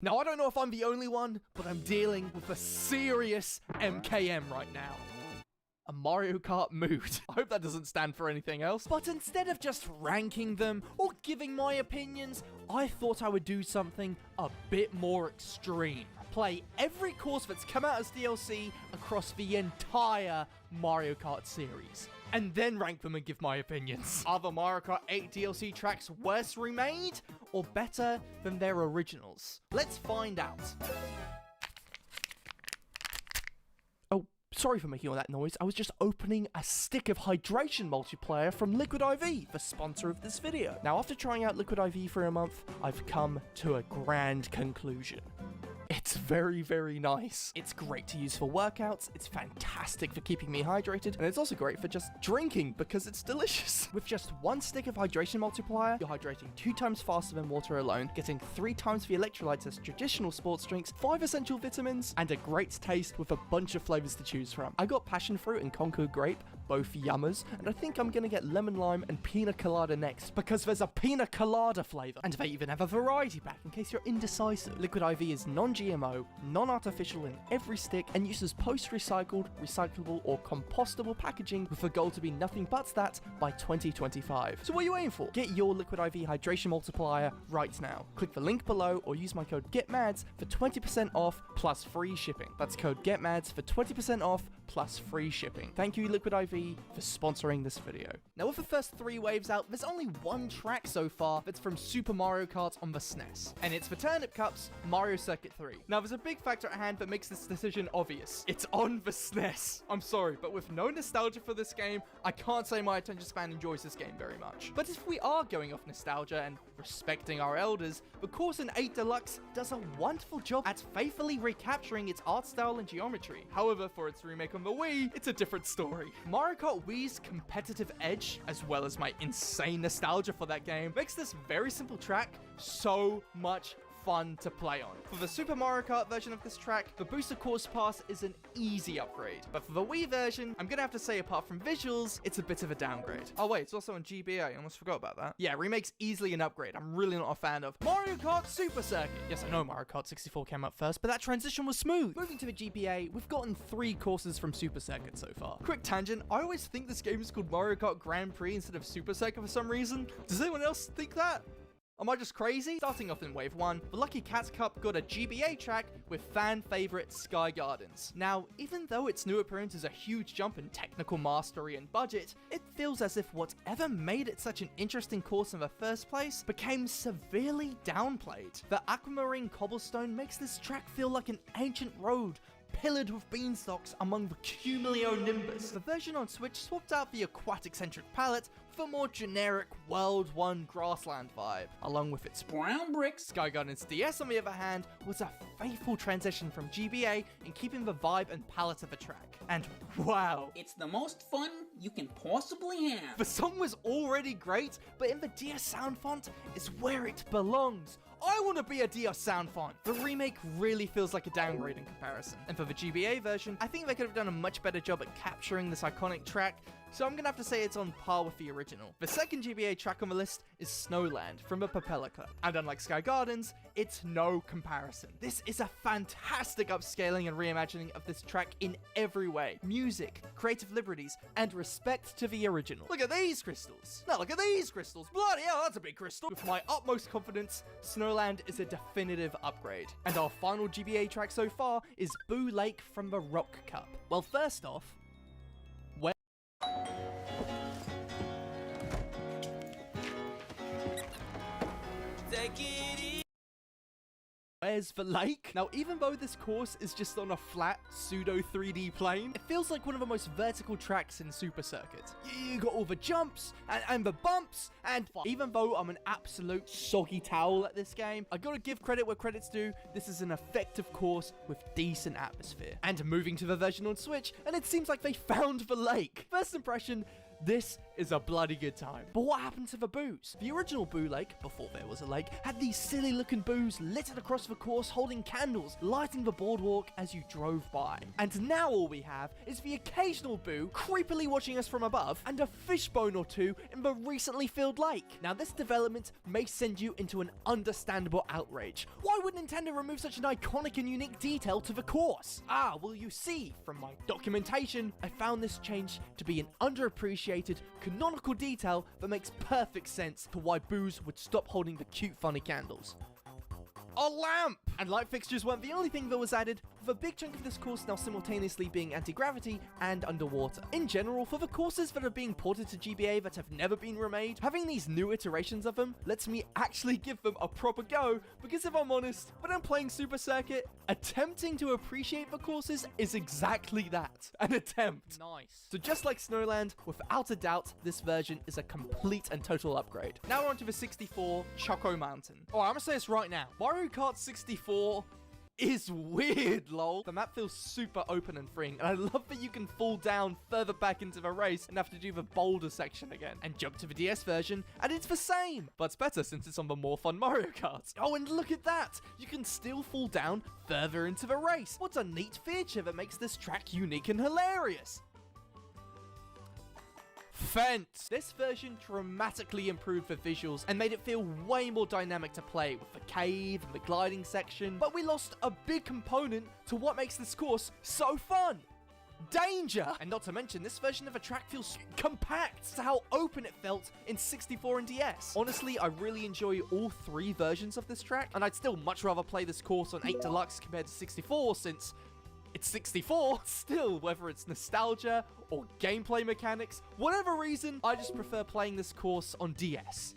Now, I don't know if I'm the only one, but I'm dealing with a serious MKM right now. A Mario Kart mood. I hope that doesn't stand for anything else. But instead of just ranking them or giving my opinions, I thought I would do something a bit more extreme. Play every course that's come out as DLC across the entire Mario Kart series, and then rank them and give my opinions. Are the Mario Kart 8 DLC tracks worse remade or better than their originals? Let's find out. Oh, sorry for making all that noise. I was just opening a stick of hydration multiplier from Liquid IV, the sponsor of this video. Now, after trying out Liquid IV for a month, I've come to a grand conclusion. It's very, very nice. It's great to use for workouts, it's fantastic for keeping me hydrated, and it's also great for just drinking because it's delicious. With just one stick of hydration multiplier, you're hydrating 2 times faster than water alone, getting 3 times the electrolytes as traditional sports drinks, 5 essential vitamins, and a great taste with a bunch of flavors to choose from. I got passion fruit and Concord grape, both yummers, and I think I'm gonna get lemon lime and pina colada next because there's a pina colada flavor, and they even have a variety pack in case you're indecisive. Liquid IV is non-GMO, non-artificial in every stick, and uses post-recycled, recyclable, or compostable packaging with a goal to be nothing but that by 2025. So what are you waiting for? Get your Liquid IV hydration multiplier right now. Click the link below or use my code GETMADS for 20% off plus free shipping. That's code GETMADS for 20% off plus free shipping. Thank you, Liquid IV, for sponsoring this video. Now, with the first 3 waves out, there's only one track so far that's from Super Mario Kart on the SNES, and it's for Turnip Cup's Mario Circuit 3. Now, there's a big factor at hand that makes this decision obvious. It's on the SNES. I'm sorry, but with no nostalgia for this game, I can't say my attention span enjoys this game very much. But if we are going off nostalgia and respecting our elders, the course in 8 Deluxe does a wonderful job at faithfully recapturing its art style and geometry. However, for its remake on the Wii, it's a different story. Mario Kart Wii's competitive edge, as well as my insane nostalgia for that game, makes this very simple track so much fun to play on. For the Super Mario Kart version of this track, the Booster Course Pass is an easy upgrade, but for the Wii version, I'm gonna have to say apart from visuals, it's a bit of a downgrade. Oh wait, it's also on GBA, I almost forgot about that. Yeah, remake's easily an upgrade. I'm really not a fan of Mario Kart Super Circuit. Yes, I know Mario Kart 64 came out first, but that transition was smooth. Moving to the GBA, we've gotten 3 courses from Super Circuit so far. Quick tangent, I always think this game is called Mario Kart Grand Prix instead of Super Circuit for some reason. Does anyone else think that? Am I just crazy? Starting off in Wave 1, the Lucky Cats Cup got a GBA track with fan favorite Sky Gardens. Now, even though its new appearance is a huge jump in technical mastery and budget, it feels as if whatever made it such an interesting course in the first place became severely downplayed. The aquamarine cobblestone makes this track feel like an ancient road pillared with beanstalks among the cumulonimbus. The version on Switch swapped out the aquatic-centric palette with a more generic World 1 grassland vibe, along with its brown bricks. Sky Gardens DS, on the other hand, was a faithful transition from GBA in keeping the vibe and palette of the track. And wow, it's the most fun you can possibly have. The song was already great, but in the DS sound font is where it belongs. I want to be a DS sound font. The remake really feels like a downgrade in comparison. And for the GBA version, I think they could have done a much better job at capturing this iconic track, so I'm gonna have to say it's on par with the original. The second GBA track on the list is Snowland from the Propeller Club, and unlike Sky Gardens, it's no comparison. This is a fantastic upscaling and reimagining of this track in every way. Music, creative liberties, and respect to the original. Look at these crystals. Now look at these crystals. Bloody hell, that's a big crystal. With my utmost confidence, Snowland is a definitive upgrade. And our final GBA track so far is Boo Lake from the Rock Cup. Well, first off, where's the lake? Now, even though this course is just on a flat, pseudo 3D plane, it feels like one of the most vertical tracks in Super Circuit. You got all the jumps, and the bumps, and even though I'm an absolute soggy towel at this game, I gotta give credit where credit's due, this is an effective course with decent atmosphere. And moving to the version on Switch, and it seems like they found the lake. First impression, This is a bloody good time. But what happened to the boos? The original Boo Lake, before there was a lake, had these silly looking boos littered across the course holding candles, lighting the boardwalk as you drove by. And now all we have is the occasional boo creepily watching us from above and a fishbone or two in the recently filled lake. Now this development may send you into an understandable outrage. Why would Nintendo remove such an iconic and unique detail to the course? Well you see, from my documentation, I found this change to be an underappreciated, canonical detail that makes perfect sense to why boos would stop holding the cute funny candles. A lamp! And light fixtures weren't the only thing that was added, with a big chunk of this course now simultaneously being anti-gravity and underwater. In general, for the courses that are being ported to GBA that have never been remade, having these new iterations of them lets me actually give them a proper go, because if I'm honest, when I'm playing Super Circuit, attempting to appreciate the courses is exactly that, an attempt. Nice. So just like Snowland, without a doubt, this version is a complete and total upgrade. Now we're on to the 64 Choco Mountain. I'm gonna say this right now. Mario Kart 64 is weird, lol. The map feels super open and freeing, and I love that you can fall down further back into the race and have to do the boulder section again, and jump to the DS version, and it's the same, but it's better since it's on the more fun Mario Kart. And look at that! You can still fall down further into the race. What a neat feature that makes this track unique and hilarious. Fence. This version dramatically improved the visuals and made it feel way more dynamic to play, with the cave and the gliding section, but we lost a big component to what makes this course so fun. Danger! And not to mention, this version of the track feels compact to how open it felt in 64 and DS. Honestly, I really enjoy all three versions of this track, and I'd still much rather play this course on 8 Deluxe compared to 64, since it's 64. Still, whether it's nostalgia or gameplay mechanics, whatever reason, I just prefer playing this course on DS.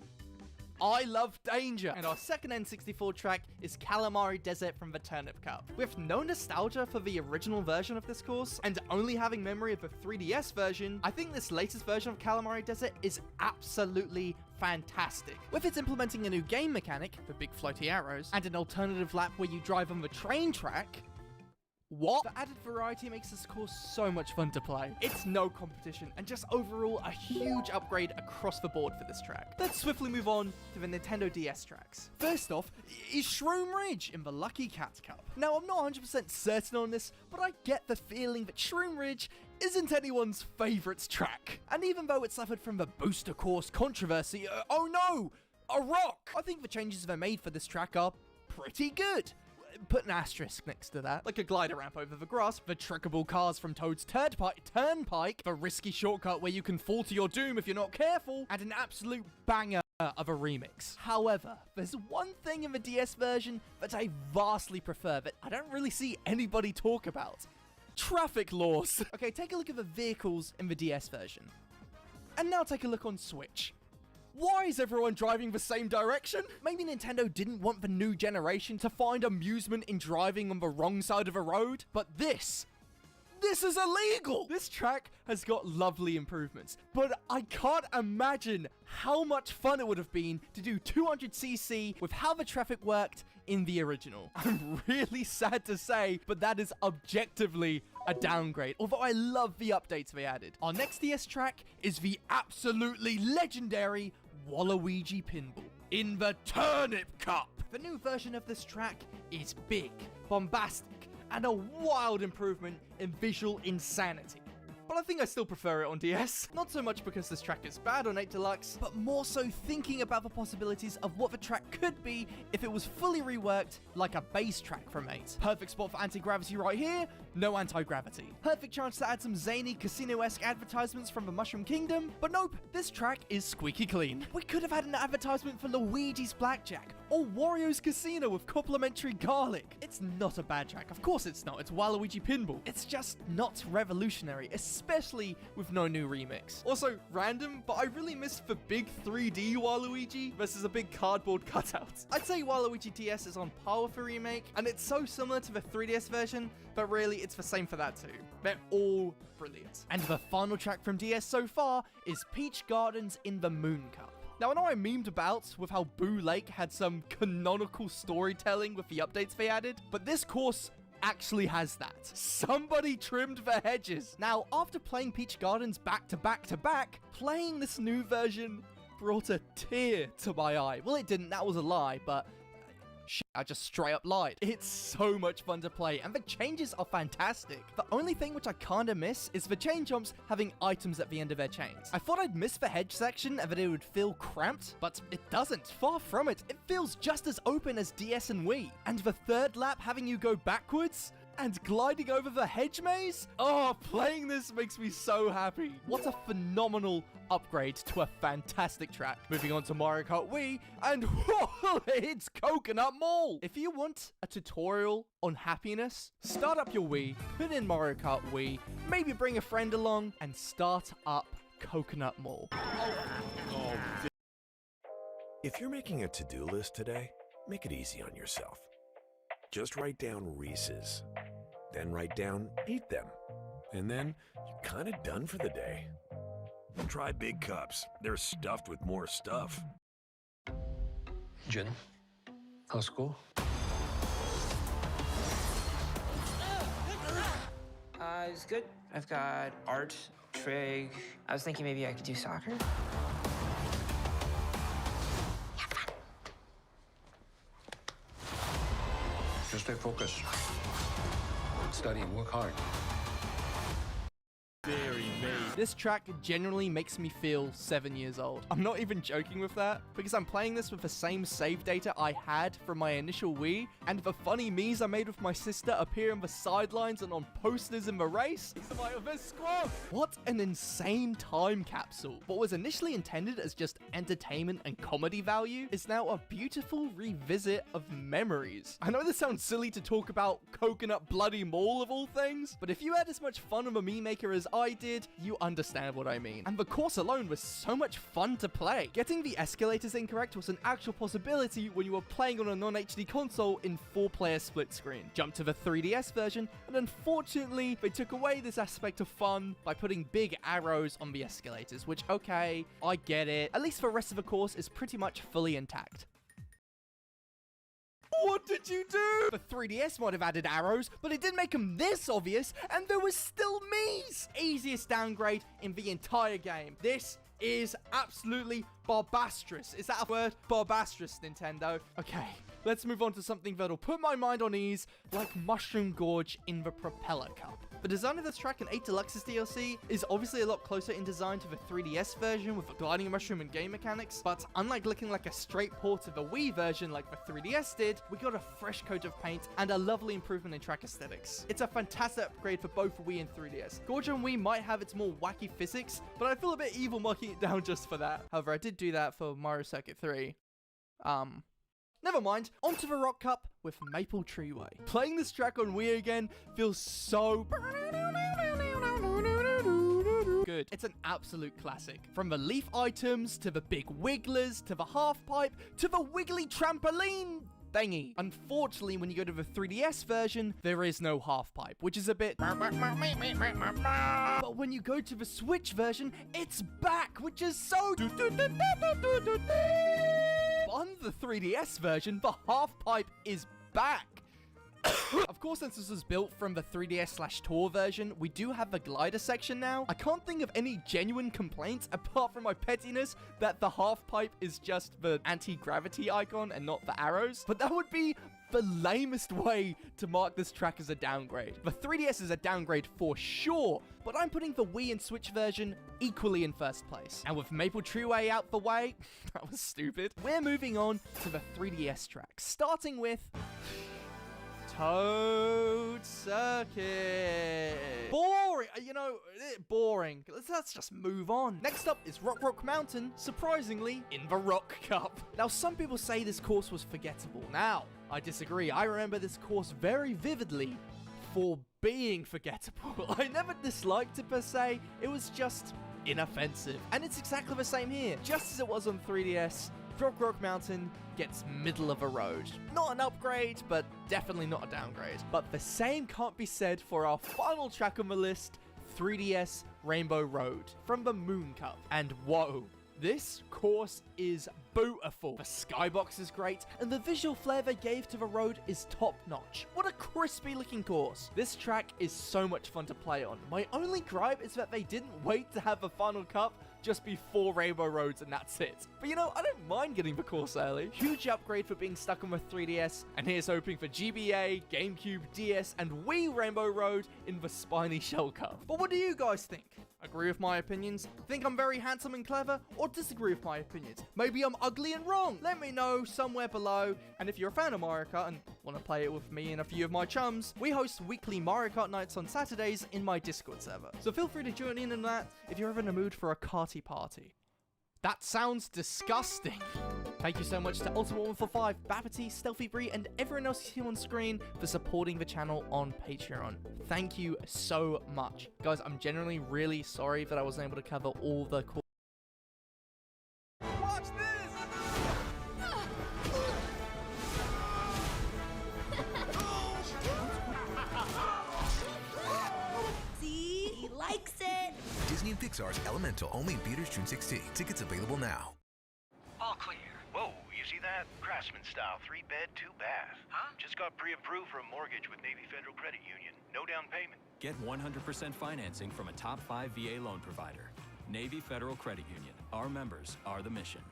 I love Danger. And our second N64 track is Calamari Desert from the Turnip Cup. With no nostalgia for the original version of this course, and only having memory of the 3DS version, I think this latest version of Calamari Desert is absolutely fantastic. With it implementing a new game mechanic, the big floaty arrows, and an alternative lap where you drive on the train track, the added variety makes this course so much fun to play. It's no competition, and just overall a huge upgrade across the board for this track. Let's swiftly move on to the Nintendo DS tracks. First off is Shroom Ridge in the Lucky Cat Cup. Now I'm not 100% certain on this, but I get the feeling that Shroom Ridge isn't anyone's favourite track. And even though it suffered from the booster course controversy, oh no, a rock! I think the changes they made for this track are pretty good. Put an asterisk next to that, like a glider ramp over the grass, the trickable cars from Toad's Turnpike, the risky shortcut where you can fall to your doom if you're not careful, and an absolute banger of a remix. However, there's one thing in the DS version that I vastly prefer that I don't really see anybody talk about. Traffic laws. Okay, take a look at the vehicles in the DS version. And now take a look on Switch. Why is everyone driving the same direction? Maybe Nintendo didn't want the new generation to find amusement in driving on the wrong side of a road, but this is illegal! This track has got lovely improvements, but I can't imagine how much fun it would have been to do 200cc with how the traffic worked in the original. I'm really sad to say, but that is objectively a downgrade, although I love the updates they added. Our next DS track is the absolutely legendary Waluigi Pinball in the Turnip Cup. The new version of this track is big, bombastic, and a wild improvement in visual insanity. But I think I still prefer it on DS. Not so much because this track is bad on 8 Deluxe, but more so thinking about the possibilities of what the track could be if it was fully reworked like a bass track from 8. Perfect spot for anti-gravity right here, no anti-gravity. Perfect chance to add some zany casino-esque advertisements from the Mushroom Kingdom, but nope, this track is squeaky clean. We could have had an advertisement for Luigi's Blackjack, or Wario's Casino with complimentary garlic. It's not a bad track, of course it's not, it's Waluigi Pinball. It's just not revolutionary, especially with no new remix. Also, random, but I really miss the big 3D Waluigi versus a big cardboard cutout. I'd say Waluigi DS is on par with the remake, and it's so similar to the 3DS version, but really it's the same for that too. They're all brilliant. And the final track from DS so far is Peach Gardens in the Moon Cup. Now, I know I memed about with how Boo Lake had some canonical storytelling with the updates they added, but this course actually has that. Somebody trimmed the hedges. Now, after playing Peach Gardens back to back to back, playing this new version brought a tear to my eye. Well, it didn't, that was a lie, but shit, I just straight up lied. It's so much fun to play, and the changes are fantastic. The only thing which I kinda miss is the chain jumps having items at the end of their chains. I thought I'd miss the hedge section and that it would feel cramped, but it doesn't. Far from it. It feels just as open as DS and Wii. And the third lap having you go backwards and gliding over the hedge maze? Oh, playing this makes me so happy. What a phenomenal upgrade to a fantastic track. Moving on to Mario Kart Wii, and it's Coconut Mall. If you want a tutorial on happiness, start up your Wii, put in Mario Kart Wii, maybe bring a friend along, and start up Coconut Mall. If you're making a to-do list today, make it easy on yourself. Just write down Reese's, then write down eat them, and then you're kind of done for the day. Try Big Cups. They're stuffed with more stuff. Jen, how's school? It's good. I've got art, trig. I was thinking maybe I could do soccer. Just stay focused. Study and work hard. Very me. This track genuinely makes me feel 7 years old. I'm not even joking with that, because I'm playing this with the same save data I had from my initial Wii, and the funny me's I made with my sister appear on the sidelines and on posters in the race. What an insane time capsule. What was initially intended as just entertainment and comedy value is now a beautiful revisit of memories. I know this sounds silly to talk about Coconut Bloody Mall of all things, but if you had as much fun with a Mii Maker as I did, you understand what I mean. And the course alone was so much fun to play. Getting the escalators incorrect was an actual possibility when you were playing on a non-HD console in 4-player split screen. Jump to the 3DS version, and unfortunately, they took away this aspect of fun by putting big arrows on the escalators, which, okay, I get it. At least the rest of the course is pretty much fully intact. What did you do? The 3DS might have added arrows, but it didn't make them this obvious, and there was still Mii's. Easiest downgrade in the entire game. This is absolutely barbastrous. Is that a word? Barbastrous, Nintendo. Okay, let's move on to something that'll put my mind on ease, like Mushroom Gorge in the Propeller Cup. The design of this track in 8 Deluxe's DLC is obviously a lot closer in design to the 3DS version with the gliding mushroom and game mechanics, but unlike looking like a straight port of the Wii version like the 3DS did, we got a fresh coat of paint and a lovely improvement in track aesthetics. It's a fantastic upgrade for both Wii and 3DS. Gorge on Wii might have its more wacky physics, but I feel a bit evil marking it down just for that. However, I did do that for Mario Circuit 3. Never mind, onto the Rock Cup with Maple Treeway. Playing this track on Wii again feels so good. It's an absolute classic. From the leaf items, to the big wigglers, to the half pipe, to the wiggly trampoline thingy. Unfortunately, when you go to the 3DS version, there is no half pipe, which is a bit... But when you go to the Switch version, it's back, which is so... On the 3DS version, the half pipe is back. Of course, since this was built from the 3DS/Tour version, we do have the glider section now. I can't think of any genuine complaints apart from my pettiness that the half pipe is just the anti-gravity icon and not the arrows. But that would be the lamest way to mark this track as a downgrade. The 3DS is a downgrade for sure, but I'm putting the Wii and Switch version equally in first place. And with Maple Treeway out the way, that was stupid, we're moving on to the 3DS track, starting with... Toad Circuit. Boring. You know, boring. Let's just move on. Next up is Rock Mountain, surprisingly, in the Rock Cup. Now, some people say this course was forgettable. Now, I disagree. I remember this course very vividly for being forgettable. I never disliked it per se. It was just inoffensive. And it's exactly the same here. Just as it was on 3DS, Rock Mountain gets middle of a road. Not an upgrade, but definitely not a downgrade. But the same can't be said for our final track on the list, 3DS Rainbow Road from the Moon Cup. And whoa, This course is beautiful. The skybox is great, and the visual flair they gave to the road is top notch. What a crispy looking course. This track is so much fun to play on. My only gripe is that they didn't wait to have the final cup just before Rainbow Roads, and that's it. But you know, I don't mind getting the course early. Huge upgrade for being stuck on the 3DS, and here's hoping for GBA, GameCube, DS, and Wii Rainbow Road in the Spiny Shell Cup. But what do you guys think? Agree with my opinions? Think I'm very handsome and clever? Or disagree with my opinions? Maybe I'm ugly and wrong? Let me know somewhere below. And if you're a fan of Mario Kart and want to play it with me and a few of my chums, we host weekly Mario Kart nights on Saturdays in my Discord server. So feel free to join in on that if you're ever in the mood for a karty party. That sounds disgusting. Thank you so much to Ultimate145, Bappity, Stealthy Bree, and everyone else you see on screen for supporting the channel on Patreon. Thank you so much. Guys, I'm genuinely really sorry that I wasn't able to cover all the cool... Watch this! See? He likes it! Disney and Pixar's Elemental, only in theaters June 16. Tickets available now. All clear. Whoa, you see that? Craftsman style, 3-bed, 2-bath. Huh? Just got pre-approved for a mortgage with Navy Federal Credit Union. No down payment. Get 100% financing from a top 5 VA loan provider. Navy Federal Credit Union. Our members are the mission.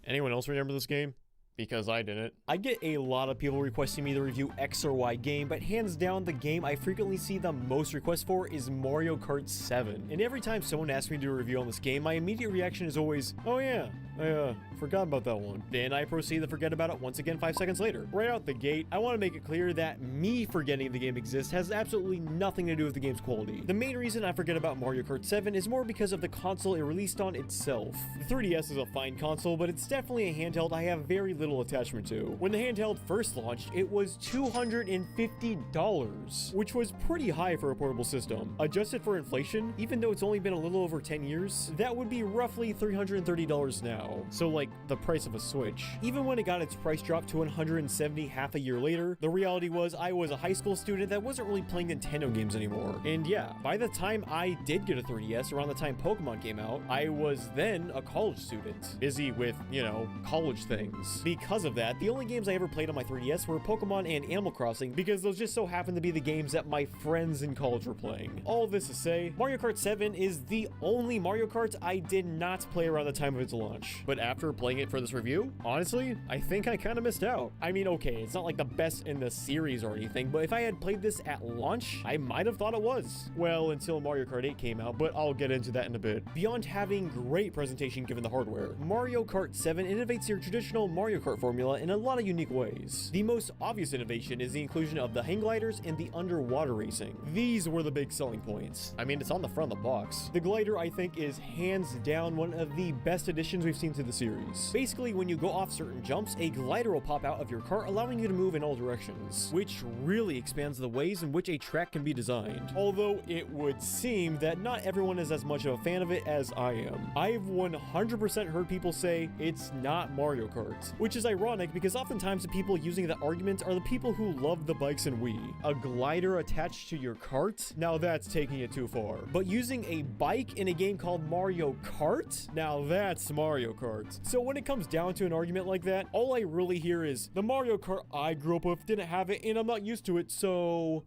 Anyone else remember this game? Because I didn't. I get a lot of people requesting me to review X or Y game, but hands down, the game I frequently see the most requests for is Mario Kart 7. And every time someone asks me to do a review on this game, my immediate reaction is always, oh yeah, I forgot about that one. Then I proceed to forget about it once again 5 seconds later. Right out the gate, I want to make it clear that me forgetting the game exists has absolutely nothing to do with the game's quality. The main reason I forget about Mario Kart 7 is more because of the console it released on itself. The 3DS is a fine console, but it's definitely a handheld I have very little attachment to. When the handheld first launched, it was $250, which was pretty high for a portable system. Adjusted for inflation, even though it's only been a little over 10 years, that would be roughly $330 now. So like the price of a Switch. Even when it got its price dropped to $170 half a year later, the reality was I was a high school student that wasn't really playing Nintendo games anymore. And yeah, by the time I did get a 3DS, around the time Pokemon came out, I was then a college student, busy with, you know, college things. Because of that, the only games I ever played on my 3DS were Pokemon and Animal Crossing, because those just so happened to be the games that my friends in college were playing. All this to say, Mario Kart 7 is the only Mario Kart I did not play around the time of its launch. But after playing it for this review, honestly, I think I kind of missed out. I mean, okay, it's not like the best in the series or anything, but if I had played this at launch, I might have thought it was. Well, until Mario Kart 8 came out, but I'll get into that in a bit. Beyond having great presentation given the hardware, Mario Kart 7 innovates your traditional Mario Kart formula in a lot of unique ways. The most obvious innovation is the inclusion of the hang gliders and the underwater racing. These were the big selling points. I mean, it's on the front of the box. The glider, I think, is hands down one of the best additions we've seen to the series. Basically, when you go off certain jumps, a glider will pop out of your cart, allowing you to move in all directions, which really expands the ways in which a track can be designed. Although it would seem that not everyone is as much of a fan of it as I am. I've 100% heard people say it's not Mario Kart, which is ironic because oftentimes the people using that argument are the people who love the bikes in Wii. A glider attached to your cart? Now that's taking it too far. But using a bike in a game called Mario Kart? Now that's Mario Kart. So when it comes down to an argument like that, all I really hear is, the Mario Kart I grew up with didn't have it and I'm not used to it, so...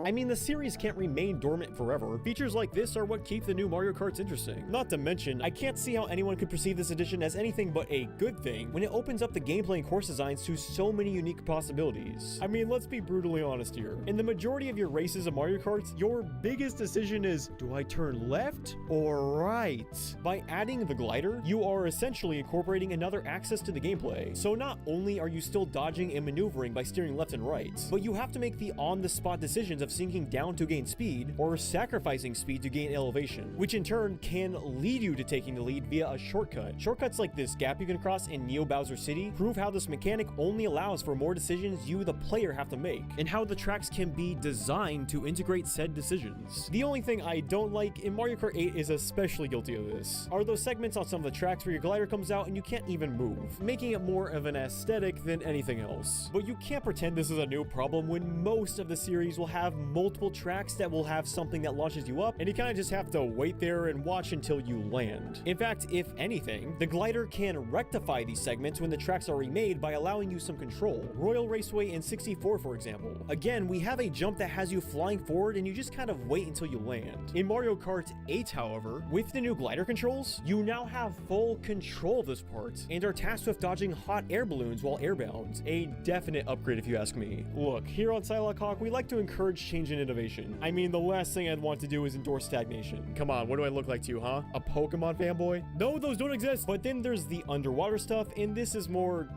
I mean, the series can't remain dormant forever. Features like this are what keep the new Mario Karts interesting. Not to mention, I can't see how anyone could perceive this edition as anything but a good thing when it opens up the gameplay and course designs to so many unique possibilities. I mean, let's be brutally honest here. In the majority of your races of Mario Karts, your biggest decision is, do I turn left or right? By adding the glider, you are essentially incorporating another access to the gameplay. So not only are you still dodging and maneuvering by steering left and right, but you have to make the on-the-spot decisions of sinking down to gain speed or sacrificing speed to gain elevation, which in turn can lead you to taking the lead via a shortcut. Shortcuts like this gap you can cross in Neo Bowser City prove how this mechanic only allows for more decisions you, the player, have to make, and how the tracks can be designed to integrate said decisions. The only thing I don't like in Mario Kart 8 is especially guilty of this, are those segments on some of the tracks where your glider comes out and you can't even move, making it more of an aesthetic than anything else. But you can't pretend this is a new problem when most of the series will have multiple tracks that will have something that launches you up, and you kind of just have to wait there and watch until you land. In fact, if anything, the glider can rectify these segments when the tracks are remade by allowing you some control. Royal Raceway in 64, for example. Again, we have a jump that has you flying forward and you just kind of wait until you land. In Mario Kart 8, however, with the new glider controls, you now have full control of this part and are tasked with dodging hot air balloons while airbound. A definite upgrade if you ask me. Look, here on Psylocke Hawk, we like to encourage change and innovation. I mean, the last thing I'd want to do is endorse stagnation. Come on, what do I look like to you, huh? A Pokemon fanboy? No, those don't exist! But then there's the underwater stuff, and this is more...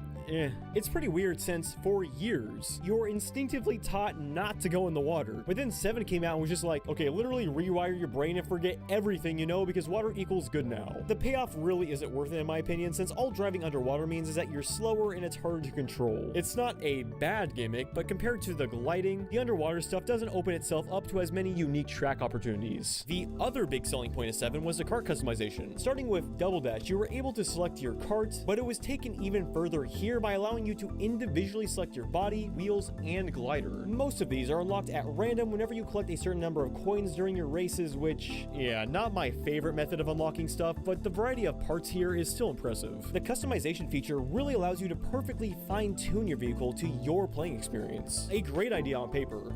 It's pretty weird since, for years, you're instinctively taught not to go in the water. But then 7 came out and was just like, okay, literally rewire your brain and forget everything you know because water equals good now. The payoff really isn't worth it in my opinion, since all driving underwater means is that you're slower and it's harder to control. It's not a bad gimmick, but compared to the gliding, the underwater stuff doesn't open itself up to as many unique track opportunities. The other big selling point of 7 was the kart customization. Starting with Double Dash, you were able to select your kart, but it was taken even further here by allowing you to individually select your body, wheels, and glider. Most of these are unlocked at random whenever you collect a certain number of coins during your races, which, yeah, not my favorite method of unlocking stuff, but the variety of parts here is still impressive. The customization feature really allows you to perfectly fine-tune your vehicle to your playing experience. A great idea on paper,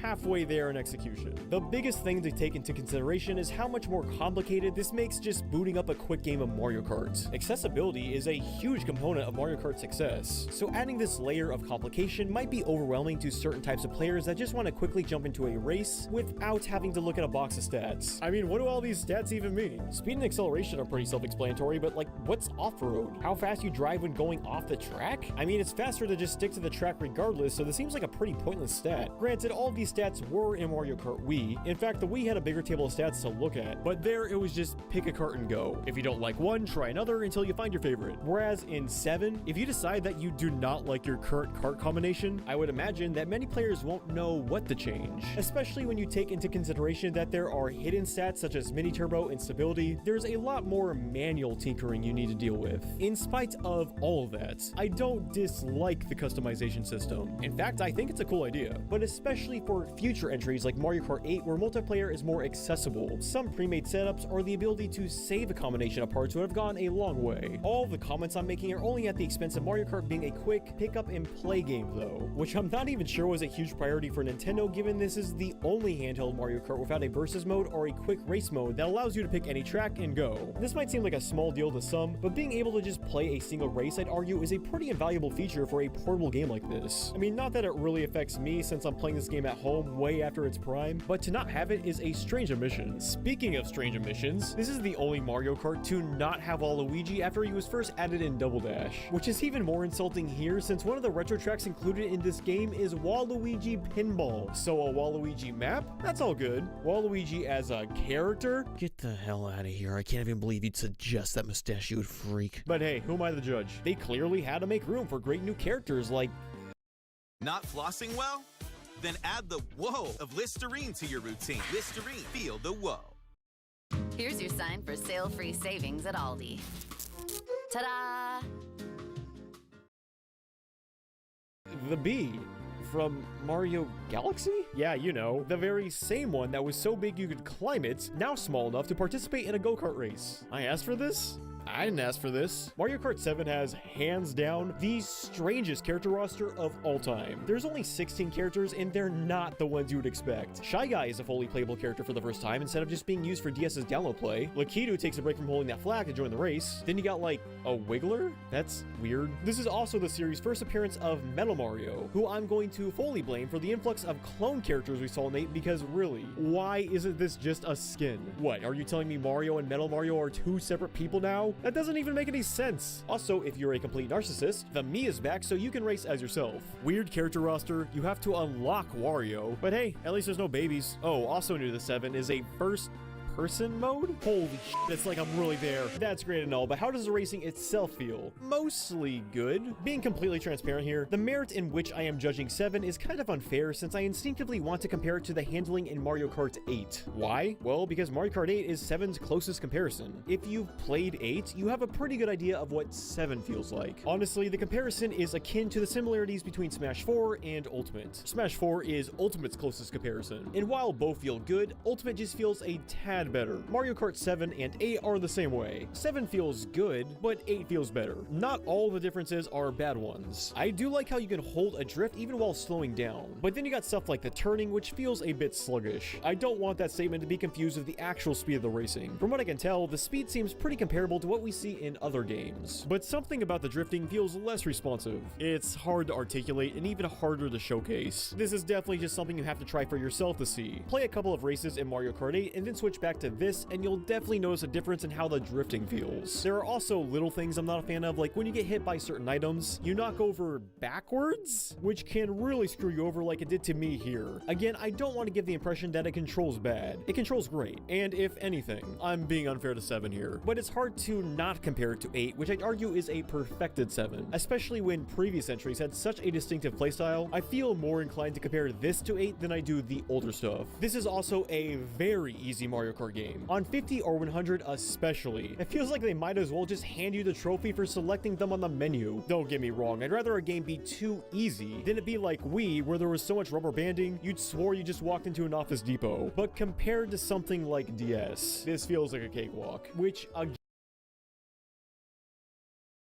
halfway there in execution. The biggest thing to take into consideration is how much more complicated this makes just booting up a quick game of Mario Kart. Accessibility is a huge component of Mario Kart's success, so adding this layer of complication might be overwhelming to certain types of players that just want to quickly jump into a race without having to look at a box of stats. I mean, what do all these stats even mean? Speed and acceleration are pretty self-explanatory, but like, what's off-road? How fast you drive when going off the track? I mean, it's faster to just stick to the track regardless, so this seems like a pretty pointless stat. Granted, all of these stats were in Mario Kart Wii. In fact, the Wii had a bigger table of stats to look at, but there it was just pick a kart and go. If you don't like one, try another until you find your favorite. Whereas in 7, if you decide that you do not like your current kart combination, I would imagine that many players won't know what to change, especially when you take into consideration that there are hidden stats such as mini turbo and stability. There's a lot more manual tinkering you need to deal with. In spite of all of that, I don't dislike the customization system. In fact, I think it's a cool idea, but especially for future entries like Mario Kart 8 where multiplayer is more accessible. Some pre-made setups or the ability to save a combination of parts would have gone a long way. All the comments I'm making are only at the expense of Mario Kart being a quick pick up and play game though, which I'm not even sure was a huge priority for Nintendo given this is the only handheld Mario Kart without a versus mode or a quick race mode that allows you to pick any track and go. This might seem like a small deal to some, but being able to just play a single race I'd argue is a pretty invaluable feature for a portable game like this. I mean, not that it really affects me since I'm playing this game at home way after its prime, but to not have it is a strange omission. Speaking of strange omissions, this is the only Mario Kart to not have Waluigi after he was first added in Double Dash, which is even more insulting here since one of the retro tracks included in this game is Waluigi Pinball. So a Waluigi map? That's all good. Waluigi as a character? Get the hell out of here. I can't even believe you'd suggest that mustachioed freak. But hey, who am I the judge? They clearly had to make room for great new characters like... Not flossing well? Then add the whoa of Listerine to your routine. Listerine, feel the whoa. Here's your sign for sale-free savings at Aldi. Ta-da! The bee from Mario Galaxy? Yeah, you know, the very same one that was so big you could climb it, now small enough to participate in a go-kart race. I asked for this? I didn't ask for this. Mario Kart 7 has, hands down, the strangest character roster of all time. There's only 16 characters, and they're not the ones you would expect. Shy Guy is a fully playable character for the first time instead of just being used for DS's download play. Lakitu takes a break from holding that flag to join the race. Then you got, like, a Wiggler? That's weird. This is also the series' first appearance of Metal Mario, who I'm going to fully blame for the influx of clone characters we saw in 8 because really, why isn't this just a skin? What, are you telling me Mario and Metal Mario are two separate people now? That doesn't even make any sense. Also, if you're a complete narcissist, the Mii is back so you can race as yourself. Weird character roster, you have to unlock Wario, but hey, at least there's no babies. Oh, also new to 7 is a first person mode? Holy shit, it's like I'm really there. That's great and all, but how does the racing itself feel? Mostly good. Being completely transparent here, the merit in which I am judging 7 is kind of unfair since I instinctively want to compare it to the handling in Mario Kart 8. Why? Well, because Mario Kart 8 is 7's closest comparison. If you've played 8, you have a pretty good idea of what 7 feels like. Honestly, the comparison is akin to the similarities between Smash 4 and Ultimate. Smash 4 is Ultimate's closest comparison, and while both feel good, Ultimate just feels a tad better. Mario Kart 7 and 8 are the same way. 7 feels good, but 8 feels better. Not all the differences are bad ones. I do like how you can hold a drift even while slowing down, but then you got stuff like the turning, which feels a bit sluggish. I don't want that statement to be confused with the actual speed of the racing. From what I can tell, the speed seems pretty comparable to what we see in other games, but something about the drifting feels less responsive. It's hard to articulate and even harder to showcase. This is definitely just something you have to try for yourself to see. Play a couple of races in Mario Kart 8 and then switch back to this, and you'll definitely notice a difference in how the drifting feels. There are also little things I'm not a fan of, like when you get hit by certain items, you knock over backwards, which can really screw you over like it did to me here. Again, I don't want to give the impression that it controls bad. It controls great, and if anything, I'm being unfair to 7 here, but it's hard to not compare it to 8, which I'd argue is a perfected 7, especially when previous entries had such a distinctive playstyle. I feel more inclined to compare this to 8 than I do the older stuff. This is also a very easy Mario Kart game. On 50 or 100 especially, it feels like they might as well just hand you the trophy for selecting them on the menu. Don't get me wrong, I'd rather a game be too easy than it be like Wii, where there was so much rubber banding, you'd swore you just walked into an Office Depot. But compared to something like DS, this feels like a cakewalk, which again,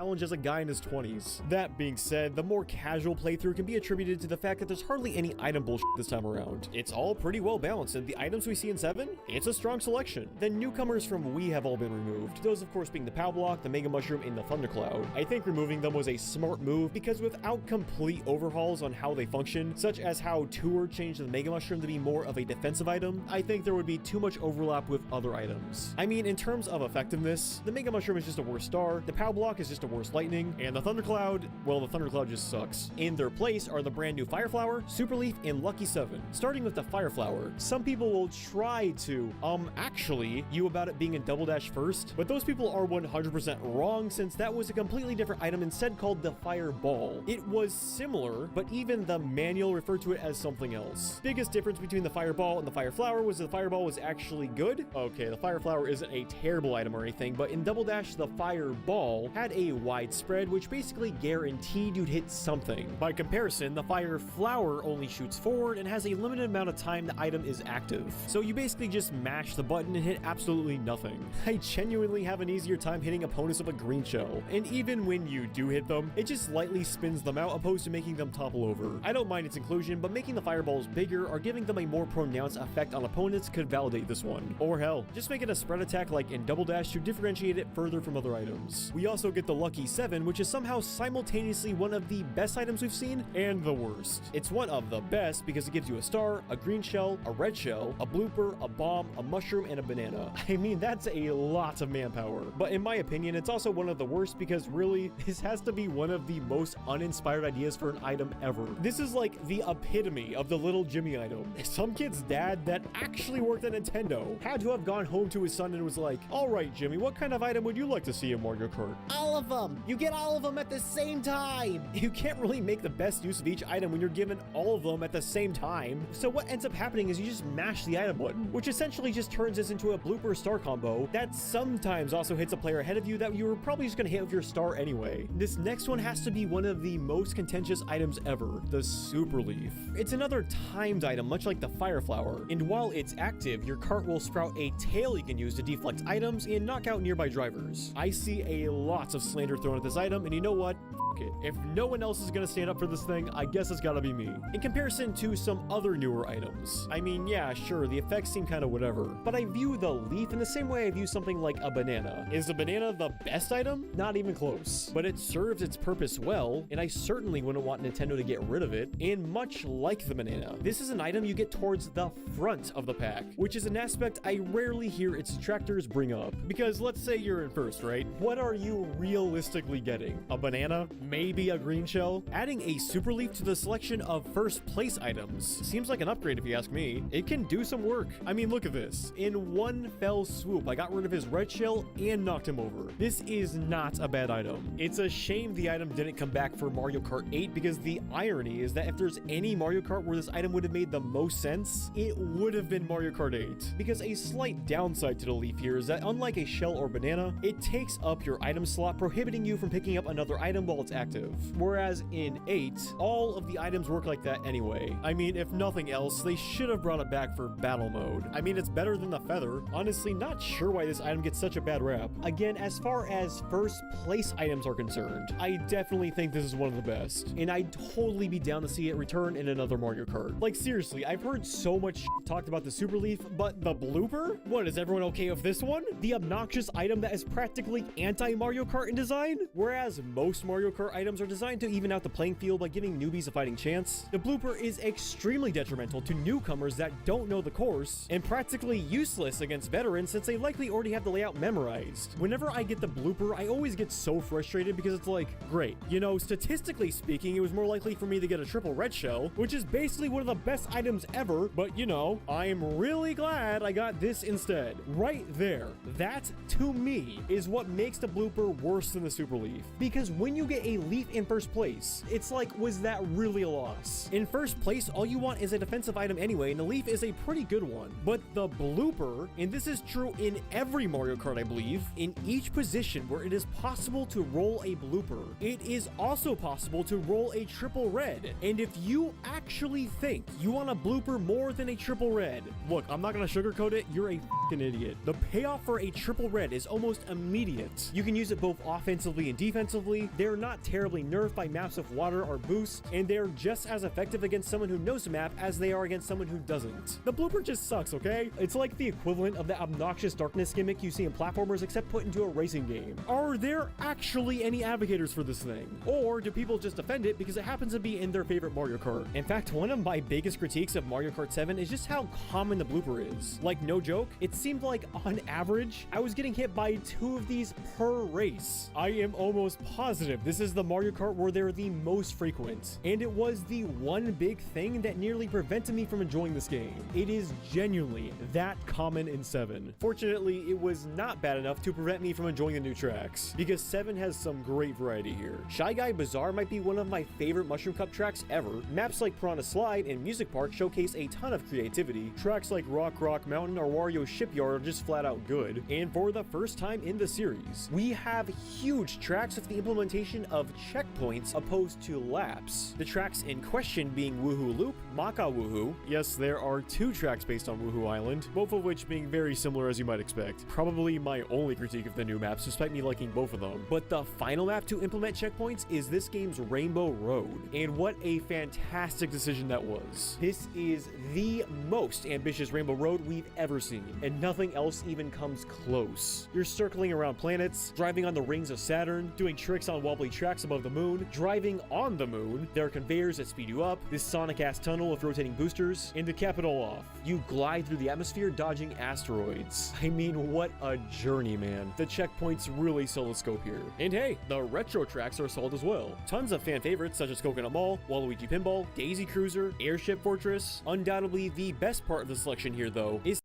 challenge as a guy in his 20s. That being said, the more casual playthrough can be attributed to the fact that there's hardly any item bullshit this time around. It's all pretty well balanced, and the items we see in 7, it's a strong selection. The newcomers from Wii have all been removed, those of course being the Pow Block, the Mega Mushroom, and the Thundercloud. I think removing them was a smart move because without complete overhauls on how they function, such as how Tour changed the Mega Mushroom to be more of a defensive item, I think there would be too much overlap with other items. I mean, in terms of effectiveness, the Mega Mushroom is just a worse star, the Pow Block is just a worse lightning, and the Thundercloud, well, the Thundercloud just sucks. In their place are the brand new Fire Flower, Super Leaf, and Lucky 7. Starting with the Fire Flower, some people will try to, actually, you about it being in Double Dash first, but those people are 100% wrong since that was a completely different item instead called the Fireball. It was similar, but even the manual referred to it as something else. Biggest difference between the Fireball and the Fire Flower was the Fireball was actually good. Okay, the Fire Flower isn't a terrible item or anything, but in Double Dash, the Fireball had a wide spread, which basically guaranteed you'd hit something. By comparison, the Fire Flower only shoots forward and has a limited amount of time the item is active. So you basically just mash the button and hit absolutely nothing. I genuinely have an easier time hitting opponents with a green shell, and even when you do hit them, it just lightly spins them out opposed to making them topple over. I don't mind its inclusion, but making the fireballs bigger or giving them a more pronounced effect on opponents could validate this one. Or hell, just make it a spread attack like in Double Dash to differentiate it further from other items. We also get the Lucky 7, which is somehow simultaneously one of the best items we've seen and the worst. It's one of the best because it gives you a star, a green shell, a red shell, a blooper, a bomb, a mushroom, and a banana. I mean, that's a lot of manpower. But in my opinion, it's also one of the worst because really, this has to be one of the most uninspired ideas for an item ever. This is like the epitome of the little Jimmy item. Some kid's dad that actually worked at Nintendo had to have gone home to his son and was like, "All right, Jimmy, what kind of item would you like to see in Mario Kart?" "All of them. You get all of them at the same time." You can't really make the best use of each item when you're given all of them at the same time. So what ends up happening is you just mash the item button, which essentially just turns this into a blooper star combo that sometimes also hits a player ahead of you that you were probably just gonna hit with your star anyway. This next one has to be one of the most contentious items ever, the Super Leaf. It's another timed item, much like the Fire Flower, and while it's active, your cart will sprout a tail you can use to deflect items and knock out nearby drivers. I see a lot of slander thrown at this item, and you know what? It. If no one else is gonna stand up for this thing, I guess it's gotta be me. In comparison to some other newer items, I mean, yeah, sure, the effects seem kind of whatever, but I view the leaf in the same way I view something like a banana. Is a banana the best item? Not even close. But it serves its purpose well, and I certainly wouldn't want Nintendo to get rid of it. And much like the banana, this is an item you get towards the front of the pack, which is an aspect I rarely hear its detractors bring up. Because let's say you're in first, right? What are you realistically getting? A banana? maybe a green shell. Adding a super leaf to the selection of first place items seems like an upgrade if you ask me. It can do some work. I mean, look at this. In one fell swoop, I got rid of his red shell and knocked him over. This is not a bad item. It's a shame the item didn't come back for Mario Kart 8 because the irony is that if there's any Mario Kart where this item would have made the most sense, it would have been Mario Kart 8. Because a slight downside to the leaf here is that unlike a shell or banana, it takes up your item slot, prohibiting you from picking up another item while it's active. Whereas in 8, all of the items work like that anyway. I mean, if nothing else, they should have brought it back for battle mode. I mean, it's better than the feather. Honestly, not sure why this item gets such a bad rap. Again, as far as first place items are concerned, I definitely think this is one of the best, and I'd totally be down to see it return in another Mario Kart. Like seriously, I've heard so much talked about the Super Leaf, but the blooper? What, is everyone okay with this one? The obnoxious item that is practically anti-Mario Kart in design? Whereas most Mario Kart items are designed to even out the playing field by giving newbies a fighting chance, the blooper is extremely detrimental to newcomers that don't know the course, and practically useless against veterans since they likely already have the layout memorized. Whenever I get the blooper, I always get so frustrated because it's like, great, you know, statistically speaking, it was more likely for me to get a triple red shell, which is basically one of the best items ever, but you know, I'm really glad I got this instead. Right there, that to me is what makes the blooper worse than the super leaf. Because when you get a leaf in first place, it's like, was that really a loss? In first place, all you want is a defensive item anyway, and the leaf is a pretty good one. But the blooper, and this is true in every Mario Kart I believe, in each position where it is possible to roll a blooper, it is also possible to roll a triple red. And if you actually think you want a blooper more than a triple red, look, I'm not gonna sugarcoat it, you're a fucking idiot. The payoff for a triple red is almost immediate. You can use it both offensively and defensively. They're not terribly nerfed by maps of water or boost, and they're just as effective against someone who knows the map as they are against someone who doesn't. The blooper just sucks, okay? It's like the equivalent of the obnoxious darkness gimmick you see in platformers except put into a racing game. Are there actually any advocates for this thing? Or do people just defend it because it happens to be in their favorite Mario Kart? In fact, one of my biggest critiques of Mario Kart 7 is just how common the blooper is. Like, no joke, it seemed like on average, I was getting hit by 2 of these per race. I am almost positive this is the Mario Kart where they're the most frequent, and it was the one big thing that nearly prevented me from enjoying this game. It is genuinely that common in 7. Fortunately, it was not bad enough to prevent me from enjoying the new tracks, because 7 has some great variety here. Shy Guy Bazaar might be one of my favorite Mushroom Cup tracks ever. Maps like Piranha Slide and Music Park showcase a ton of creativity. Tracks like Rock Mountain or Wario Shipyard are just flat out good. And for the first time in the series, we have huge tracks with the implementation of checkpoints opposed to laps. The tracks in question being Woohoo Loop, Maka Woohoo. Yes, there are 2 tracks based on Woohoo Island, both of which being very similar as you might expect. Probably my only critique of the new maps, despite me liking both of them. But the final map to implement checkpoints is this game's Rainbow Road, and what a fantastic decision that was. This is the most ambitious Rainbow Road we've ever seen, and nothing else even comes close. You're circling around planets, driving on the rings of Saturn, doing tricks on wobbly tracks above the moon, driving on the moon, there are conveyors that speed you up, this Sonic-ass tunnel with rotating boosters, and to cap it all off, you glide through the atmosphere dodging asteroids. I mean, what a journey, man. The checkpoints really sell the scope here. And hey, the retro tracks are sold as well. Tons of fan favorites such as Coconut Mall, Waluigi Pinball, Daisy Cruiser, Airship Fortress. Undoubtedly the best part of the selection here though is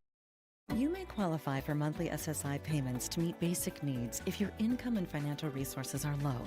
you may qualify for monthly SSI payments to meet basic needs if your income and financial resources are low.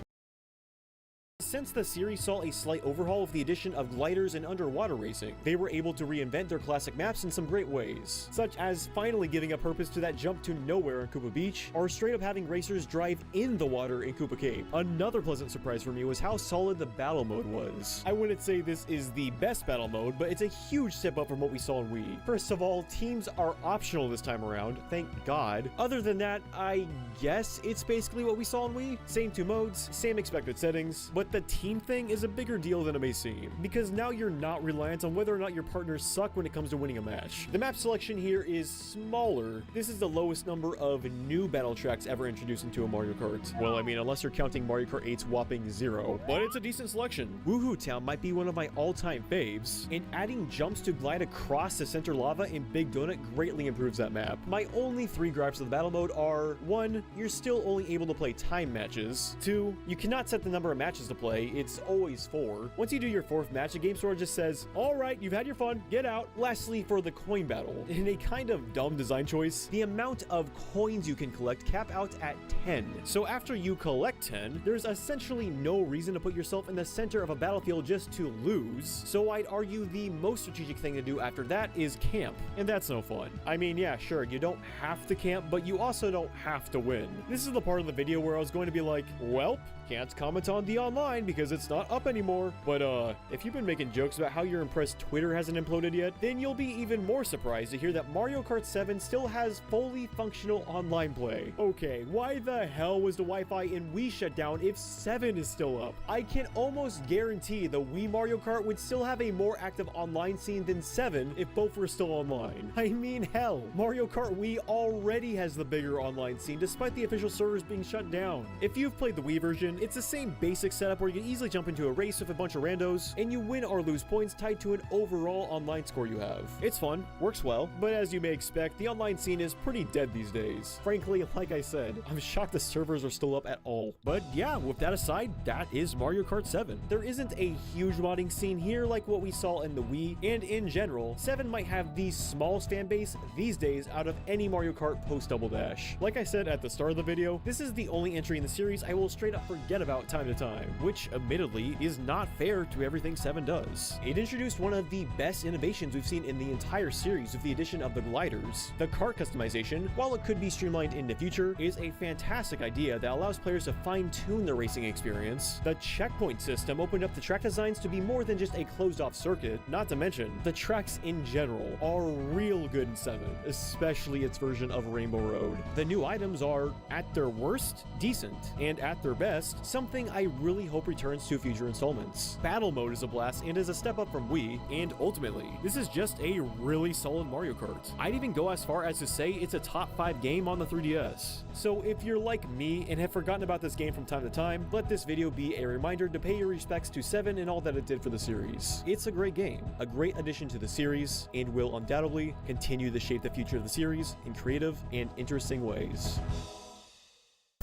since the series saw a slight overhaul with the addition of gliders and underwater racing, they were able to reinvent their classic maps in some great ways, such as finally giving a purpose to that jump to nowhere in Koopa Beach, or straight up having racers drive in the water in Koopa Cape. Another pleasant surprise for me was how solid the battle mode was. I wouldn't say this is the best battle mode, but it's a huge step up from what we saw in Wii. First of all, teams are optional this time around, thank God. Other than that, I guess it's basically what we saw in Wii. Same 2 modes, same expected settings, but the team thing is a bigger deal than it may seem, because now you're not reliant on whether or not your partners suck when it comes to winning a match. The map selection here is smaller. This is the lowest number of new battle tracks ever introduced into a Mario Kart. Well, I mean, unless you're counting Mario Kart 8's whopping 0, but it's a decent selection. Woohoo Town might be one of my all-time faves, and adding jumps to glide across the center lava in Big Donut greatly improves that map. My only 3 gripes of the battle mode are: 1, you're still only able to play time matches. 2, you cannot set the number of matches to play, it's always 4. Once you do your 4th match, the game store just says, alright, you've had your fun, get out. Lastly, for the coin battle, in a kind of dumb design choice, the amount of coins you can collect cap out at 10. So after you collect 10, there's essentially no reason to put yourself in the center of a battlefield just to lose. So I'd argue the most strategic thing to do after that is camp, and that's no fun. I mean, yeah, sure, you don't have to camp, but you also don't have to win. This is the part of the video where I was going to be like, welp, can't comment on the online because it's not up anymore. But if you've been making jokes about how you're impressed Twitter hasn't imploded yet, then you'll be even more surprised to hear that Mario Kart 7 still has fully functional online play. Okay, why the hell was the Wi-Fi in Wii shut down if 7 is still up? I can almost guarantee the Wii Mario Kart would still have a more active online scene than 7 if both were still online. I mean, hell, Mario Kart Wii already has the bigger online scene despite the official servers being shut down. If you've played the Wii version, it's the same basic setup where you can easily jump into a race with a bunch of randos, and you win or lose points tied to an overall online score you have. It's fun, works well, but as you may expect, the online scene is pretty dead these days. Frankly, like I said, I'm shocked the servers are still up at all. But yeah, with that aside, that is Mario Kart 7. There isn't a huge modding scene here like what we saw in the Wii, and in general, 7 might have the smallest fan base these days out of any Mario Kart post Double Dash. Like I said at the start of the video, this is the only entry in the series I will straight up forget about time to time, which admittedly is not fair to everything 7 does. It introduced one of the best innovations we've seen in the entire series with the addition of the gliders. The kart customization, while it could be streamlined in the future, is a fantastic idea that allows players to fine-tune their racing experience. The checkpoint system opened up the track designs to be more than just a closed-off circuit, not to mention, the tracks in general are real good in 7, especially its version of Rainbow Road. The new items are, at their worst, decent, and at their best, something I really hope returns to future installments. Battle mode is a blast and is a step up from Wii, and ultimately, this is just a really solid Mario Kart. I'd even go as far as to say it's a top 5 game on the 3DS. So if you're like me and have forgotten about this game from time to time, let this video be a reminder to pay your respects to 7 and all that it did for the series. It's a great game, a great addition to the series, and will undoubtedly continue to shape the future of the series in creative and interesting ways.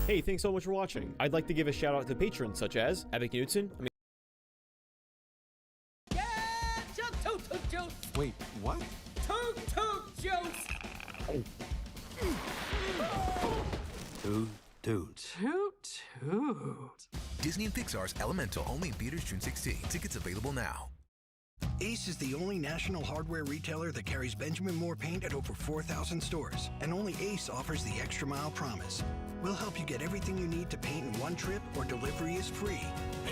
Hey, thanks so much for watching. I'd like to give a shout out to patrons such as Abby Knudsen. Wait, what? Toot Juice! Toot toot. Toot toot. Disney and Pixar's Elemental, only in theaters June 16. Tickets available now. Ace is the only national hardware retailer that carries Benjamin Moore paint at over 4,000 stores, and only Ace offers the Extra Mile Promise. We'll help you get everything you need to paint in one trip, or delivery is free.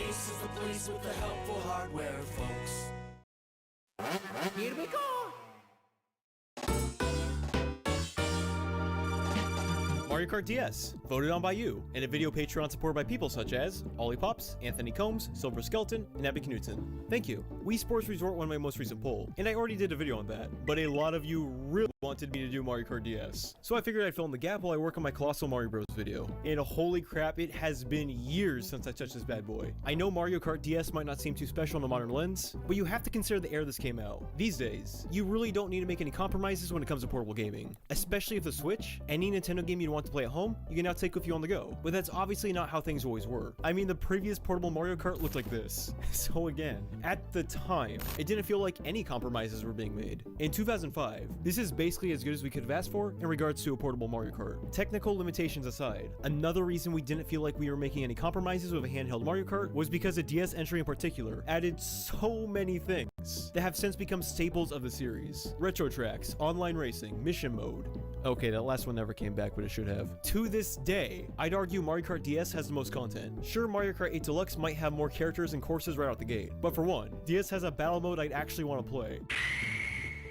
Ace is the place with the helpful hardware, folks. Here we go! Mario Kart DS, voted on by you, and a video Patreon supported by people such as Ollie Pops, Anthony Combs, Silver Skeleton, and Abby Knudsen. Thank you. Wii Sports Resort won my most recent poll, and I already did a video on that, but a lot of you really wanted me to do Mario Kart DS. So I figured I'd fill in the gap while I work on my Colossal Mario Bros video. And holy crap, it has been years since I touched this bad boy. I know Mario Kart DS might not seem too special in a modern lens, but you have to consider the era this came out. These days, you really don't need to make any compromises when it comes to portable gaming. Especially if the Switch, any Nintendo game you'd want to play at home, you can now take with you on the go. But that's obviously not how things always were. I mean, the previous portable Mario Kart looked like this. So again, at the time, it didn't feel like any compromises were being made. In 2005, this is basically as good as we could have asked for in regards to a portable Mario Kart. Technical limitations aside, another reason we didn't feel like we were making any compromises with a handheld Mario Kart was because the DS entry in particular added so many things that have since become staples of the series. Retro tracks, online racing, mission mode. Okay, that last one never came back, but it should have. To this day, I'd argue Mario Kart DS has the most content. Sure, Mario Kart 8 Deluxe might have more characters and courses right out the gate, but for one, DS has a battle mode I'd actually want to play.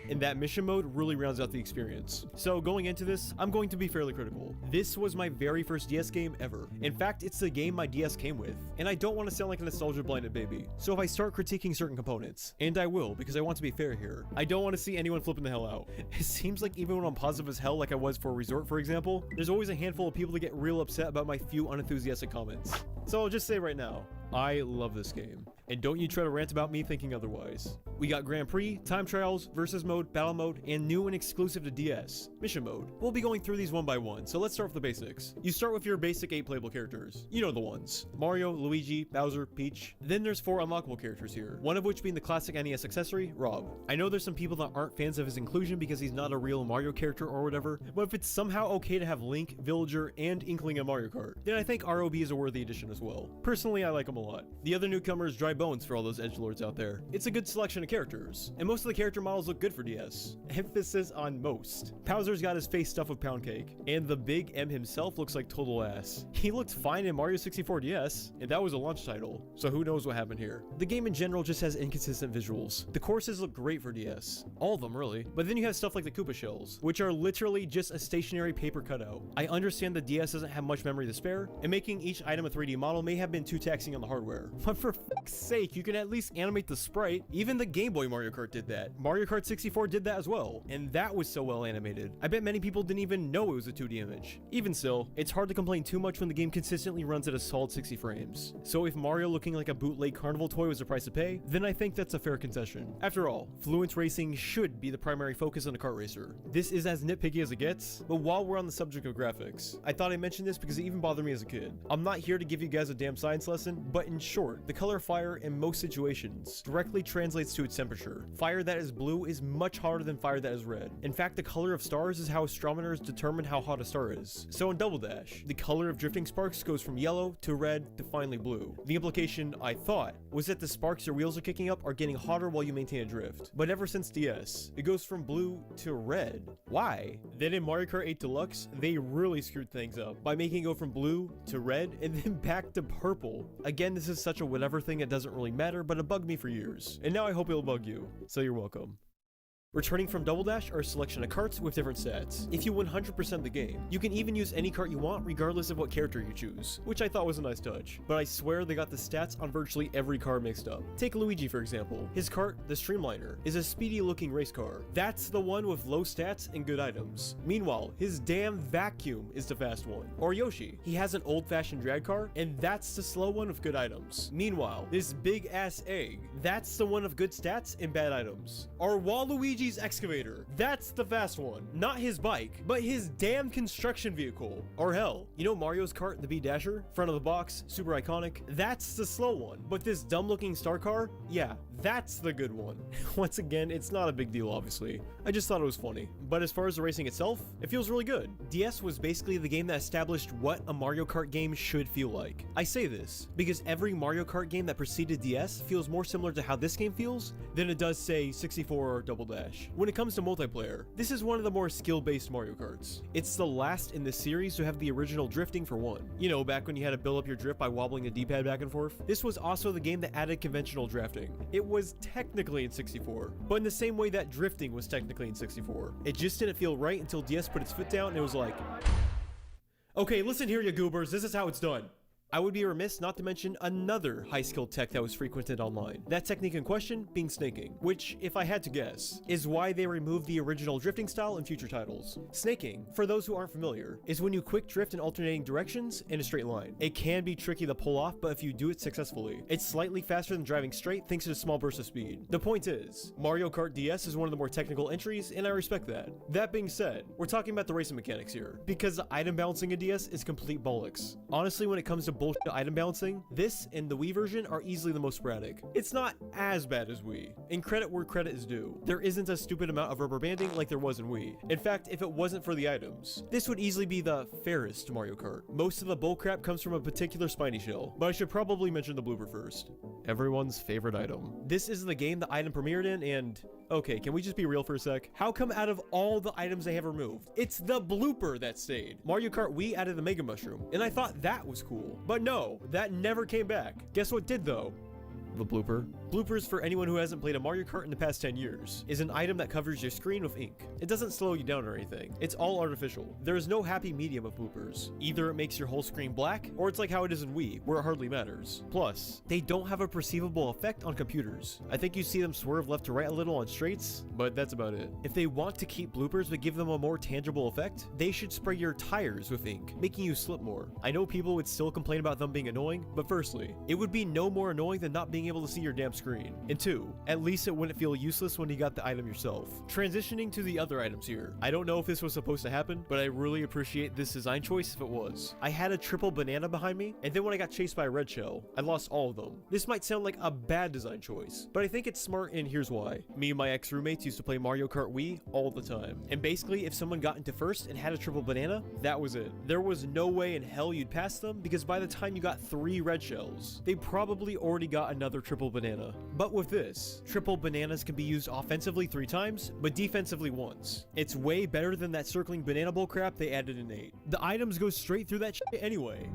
And that mission mode really rounds out the experience. So going into this, I'm going to be fairly critical. This was my very first DS game ever. In fact, it's the game my DS came with. And I don't want to sound like a nostalgia blinded baby. So if I start critiquing certain components, and I will because I want to be fair here, I don't want to see anyone flipping the hell out. It seems like even when I'm positive as hell like I was for Resort for example, there's always a handful of people that get real upset about my few unenthusiastic comments. So I'll just say right now, I love this game. And don't you try to rant about me thinking otherwise. We got Grand Prix, Time Trials, Versus Mode, Battle Mode, and new and exclusive to DS, Mission Mode. We'll be going through these one by one, so let's start with the basics. You start with your basic 8 playable characters. You know the ones. Mario, Luigi, Bowser, Peach. Then there's 4 unlockable characters here, one of which being the classic NES accessory, Rob. I know there's some people that aren't fans of his inclusion because he's not a real Mario character or whatever, but if it's somehow okay to have Link, Villager, and Inkling in Mario Kart, then I think ROB is a worthy addition as well. Personally, I like him a lot. The other newcomer is Dry Bones for all those edgelords out there. It's a good selection of characters, and most of the character models look good for DS. Emphasis on most. Bowser's got his face stuffed with pound cake, and the Big M himself looks like total ass. He looked fine in Mario 64 DS, and that was a launch title, so who knows what happened here. The game in general just has inconsistent visuals. The courses look great for DS. All of them really. But then you have stuff like the Koopa shells, which are literally just a stationary paper cutout. I understand the DS doesn't have much memory to spare, and making each item a 3D model may have been too taxing on the hardware. But for fuck's sake, you can at least animate the sprite. Even the Game Boy Mario Kart did that. Mario Kart 64 did that as well, and that was so well animated. I bet many people didn't even know it was a 2D image. Even still, it's hard to complain too much when the game consistently runs at a solid 60 frames. So if Mario looking like a bootleg carnival toy was the price to pay, then I think that's a fair concession. After all, Fluence Racing should be the primary focus on a kart racer. This is as nitpicky as it gets, but while we're on the subject of graphics, I thought I'd mention this because it even bothered me as a kid. I'm not here to give you guys a damn science lesson, but in short, the color fire in most situations directly translates to its temperature. Fire that is blue is much hotter than fire that is red. In fact, the color of stars is how astronomers determine how hot a star is. So in Double Dash, the color of drifting sparks goes from yellow to red to finally blue. The implication, I thought, was that the sparks your wheels are kicking up are getting hotter while you maintain a drift. But ever since DS, it goes from blue to red. Why? Then in Mario Kart 8 Deluxe, they really screwed things up by making it go from blue to red and then back to purple. Again, this is such a whatever thing, it doesn't really matter, but it bugged me for years. And now I hope it'll bug you. So you're welcome. Returning from Double Dash are a selection of carts with different stats. If you 100% the game, you can even use any cart you want regardless of what character you choose, which I thought was a nice touch. But I swear they got the stats on virtually every car mixed up. Take Luigi for example. His cart, the Streamliner, is a speedy looking race car. That's the one with low stats and good items. Meanwhile, his damn Vacuum is the fast one. Or Yoshi, he has an old fashioned drag car, and that's the slow one with good items. Meanwhile, this big ass egg, that's the one of good stats and bad items. Or Waluigi's excavator, that's the fast one. Not his bike, but his damn construction vehicle. Or hell, you know Mario's cart, the B Dasher? Front of the box, super iconic. That's the slow one. But this dumb looking star car, yeah, that's the good one. Once again, it's not a big deal obviously. I just thought it was funny. But as far as the racing itself, it feels really good. DS was basically the game that established what a Mario Kart game should feel like. I say this because every Mario Kart game that preceded DS feels more similar to how this game feels than it does say 64 or Double Dash. When it comes to multiplayer, this is one of the more skill-based Mario Karts. It's the last in the series to have the original drifting for one. You know, back when you had to build up your drift by wobbling the D-pad back and forth. This was also the game that added conventional drafting. It was technically in 64, but in the same way that drifting was technically in 64. It just didn't feel right until DS put its foot down and it was like, okay, listen here you goobers, this is how it's done. I would be remiss not to mention another high-skilled tech that was frequented online. That technique in question being snaking, which, if I had to guess, is why they removed the original drifting style in future titles. Snaking, for those who aren't familiar, is when you quick drift in alternating directions in a straight line. It can be tricky to pull off, but if you do it successfully, it's slightly faster than driving straight thanks to a small burst of speed. The point is, Mario Kart DS is one of the more technical entries, and I respect that. That being said, we're talking about the racing mechanics here, because the item balancing in DS is complete bollocks. Honestly, when it comes to bullshit item balancing, this and the Wii version are easily the most sporadic. It's not as bad as Wii, and credit where credit is due. There isn't a stupid amount of rubber banding like there was in Wii. In fact, if it wasn't for the items, this would easily be the fairest Mario Kart. Most of the bullcrap comes from a particular spiny shell, but I should probably mention the blooper first. Everyone's favorite item. This is the game the item premiered in, and okay, can we just be real for a sec? How come out of all the items they have removed, it's the blooper that stayed? Mario Kart Wii added the Mega Mushroom, and I thought that was cool. But no, that never came back. Guess what did though? the blooper. Bloopers, for anyone who hasn't played a Mario Kart in the past 10 years, is an item that covers your screen with ink. It doesn't slow you down or anything. It's all artificial. There is no happy medium of bloopers. Either it makes your whole screen black, or it's like how it is in Wii, where it hardly matters. Plus, they don't have a perceivable effect on computers. I think you see them swerve left to right a little on straights, but that's about it. If they want to keep bloopers but give them a more tangible effect, they should spray your tires with ink, making you slip more. I know people would still complain about them being annoying, but firstly, it would be no more annoying than not being able to see your damn screen. And two, at least it wouldn't feel useless when you got the item yourself. Transitioning to the other items here. I don't know if this was supposed to happen, but I really appreciate this design choice if it was. I had a triple banana behind me, and then when I got chased by a red shell, I lost all of them. This might sound like a bad design choice, but I think it's smart, and here's why. Me and my ex-roommates used to play Mario Kart Wii all the time, and basically if someone got into first and had a triple banana, that was it. There was no way in hell you'd pass them, because by the time you got 3 red shells, they probably already got another triple banana. But with this, triple bananas can be used offensively 3 times, but defensively once. It's way better than that circling banana bowl crap they added in 8. The items go straight through that shit anyway.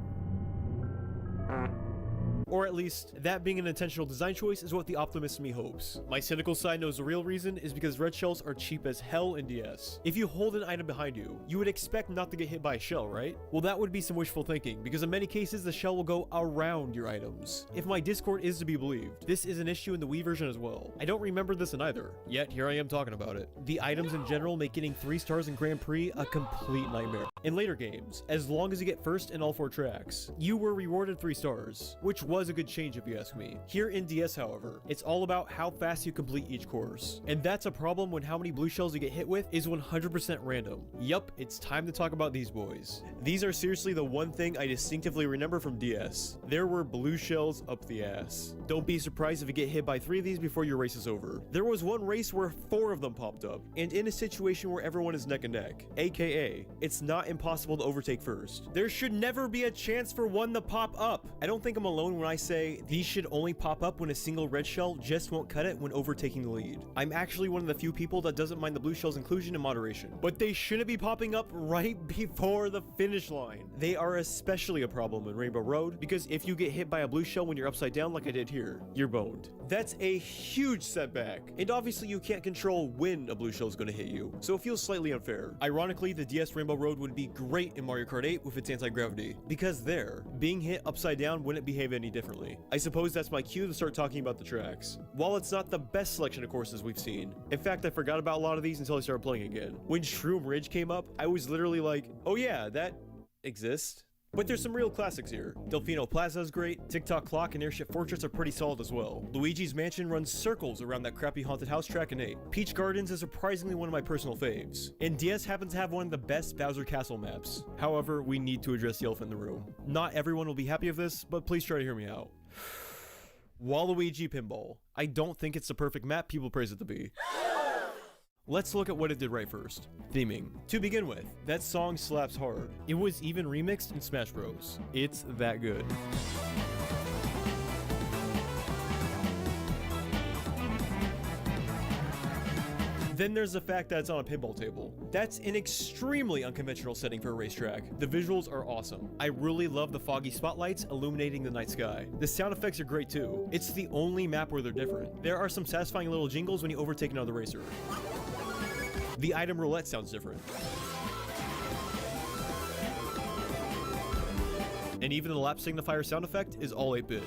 Or at least, that being an intentional design choice is what the optimist in me hopes. My cynical side knows the real reason is because red shells are cheap as hell in DS. If you hold an item behind you, you would expect not to get hit by a shell, right? Well, that would be some wishful thinking, because in many cases the shell will go around your items. If my Discord is to be believed, this is an issue in the Wii version as well. I don't remember this in either, yet here I am talking about it. The items in general make getting 3 stars in Grand Prix a complete nightmare. In later games, as long as you get first in all 4 tracks, you were rewarded 3 stars, which was a good change if you ask me. Here in DS, however, it's all about how fast you complete each course. And that's a problem when how many blue shells you get hit with is 100% random. Yup, it's time to talk about these boys. These are seriously the one thing I distinctively remember from DS. There were blue shells up the ass. Don't be surprised if you get hit by 3 of these before your race is over. There was one race where 4 of them popped up, and in a situation where everyone is neck and neck, aka, it's not impossible to overtake first. There should never be a chance for one to pop up. I don't think I'm alone when I say these should only pop up when a single red shell just won't cut it when overtaking the lead. I'm actually one of the few people that doesn't mind the blue shell's inclusion in moderation, but they shouldn't be popping up right before the finish line. They are especially a problem in Rainbow Road, because if you get hit by a blue shell when you're upside down like I did here, you're boned. That's a huge setback, and obviously you can't control when a blue shell is going to hit you, so it feels slightly unfair. Ironically, the DS Rainbow Road would be great in Mario Kart 8 with its anti-gravity, because there, being hit upside down wouldn't behave any differently. I suppose that's my cue to start talking about the tracks. While it's not the best selection of courses we've seen, in fact I forgot about a lot of these until I started playing again. When Shroom Ridge came up, I was literally like, oh yeah, that exists. But there's some real classics here. Delfino Plaza is great, TikTok Clock and Airship Fortress are pretty solid as well. Luigi's Mansion runs circles around that crappy haunted house track in 8. Peach Gardens is surprisingly one of my personal faves. And DS happens to have one of the best Bowser Castle maps. However, we need to address the elephant in the room. Not everyone will be happy with this, but please try to hear me out. Waluigi Pinball. I don't think it's the perfect map people praise it to be. Let's look at what it did right first. Theming. To begin with, that song slaps hard. It was even remixed in Smash Bros. It's that good. Then there's the fact that it's on a pinball table. That's an extremely unconventional setting for a racetrack. The visuals are awesome. I really love the foggy spotlights illuminating the night sky. The sound effects are great too. It's the only map where they're different. There are some satisfying little jingles when you overtake another racer. The item roulette sounds different. And even the lap signifier sound effect is all 8-bit.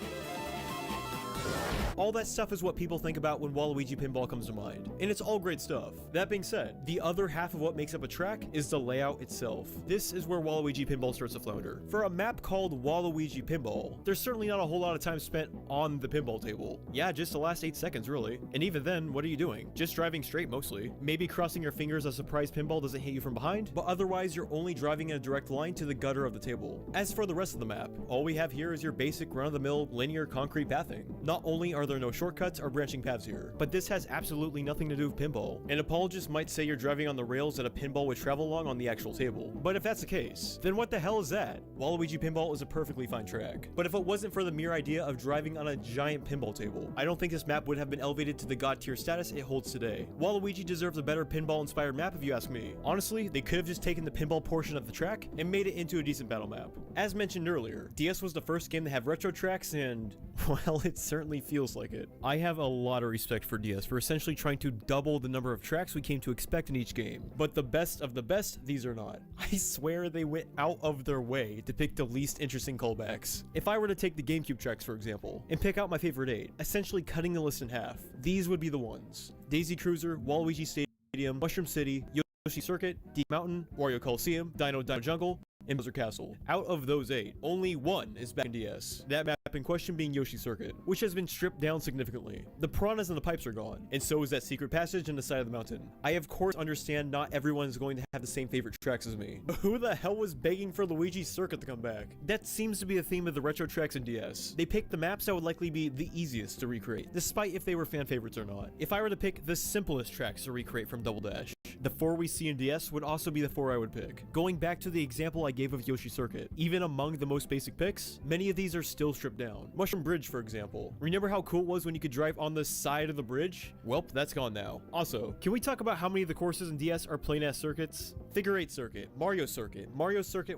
All that stuff is what people think about when Waluigi Pinball comes to mind, and it's all great stuff. That being said, the other half of what makes up a track is the layout itself. This is where Waluigi Pinball starts to flounder. For a map called Waluigi Pinball, there's certainly not a whole lot of time spent on the pinball table. Yeah, just the last 8 seconds really. And even then, what are you doing? Just driving straight mostly. Maybe crossing your fingers a surprise pinball doesn't hit you from behind, but otherwise you're only driving in a direct line to the gutter of the table. As for the rest of the map, all we have here is your basic run-of-the-mill linear concrete pathing. Not only are there are no shortcuts or branching paths here, but this has absolutely nothing to do with pinball. An apologist might say you're driving on the rails that a pinball would travel along on the actual table, but if that's the case, then what the hell is that? Waluigi Pinball is a perfectly fine track, but if it wasn't for the mere idea of driving on a giant pinball table, I don't think this map would have been elevated to the god tier status it holds today. Waluigi deserves a better pinball inspired map if you ask me. Honestly, they could have just taken the pinball portion of the track and made it into a decent battle map. As mentioned earlier, DS was the first game to have retro tracks and, well, it certainly feels like it. I have a lot of respect for DS for essentially trying to double the number of tracks we came to expect in each game. But the best of the best, these are not. I swear they went out of their way to pick the least interesting callbacks. If I were to take the GameCube tracks, for example, and pick out my favorite 8, essentially cutting the list in half, these would be the ones: Daisy Cruiser, Waluigi Stadium, Mushroom City, Yoshi Circuit, Deep Mountain, Wario Coliseum, Dino Jungle, and Bowser Castle. Out of those 8, only one is back in DS. That map in question being Yoshi Circuit, which has been stripped down significantly. The piranhas and the pipes are gone, and so is that secret passage in the side of the mountain. I of course understand not everyone is going to have the same favorite tracks as me. But who the hell was begging for Luigi Circuit to come back? That seems to be a theme of the retro tracks in DS. They picked the maps that would likely be the easiest to recreate, despite if they were fan favorites or not. If I were to pick the simplest tracks to recreate from Double Dash, the 4 we see in DS would also be the 4 I would pick. Going back to the example I gave of Yoshi Circuit, even among the most basic picks, many of these are still stripped down. Mushroom Bridge, for example. Remember how cool it was when you could drive on the side of the bridge? Welp, that's gone now. Also, can we talk about how many of the courses in DS are plain-ass circuits? Figure 8 Circuit, Mario Circuit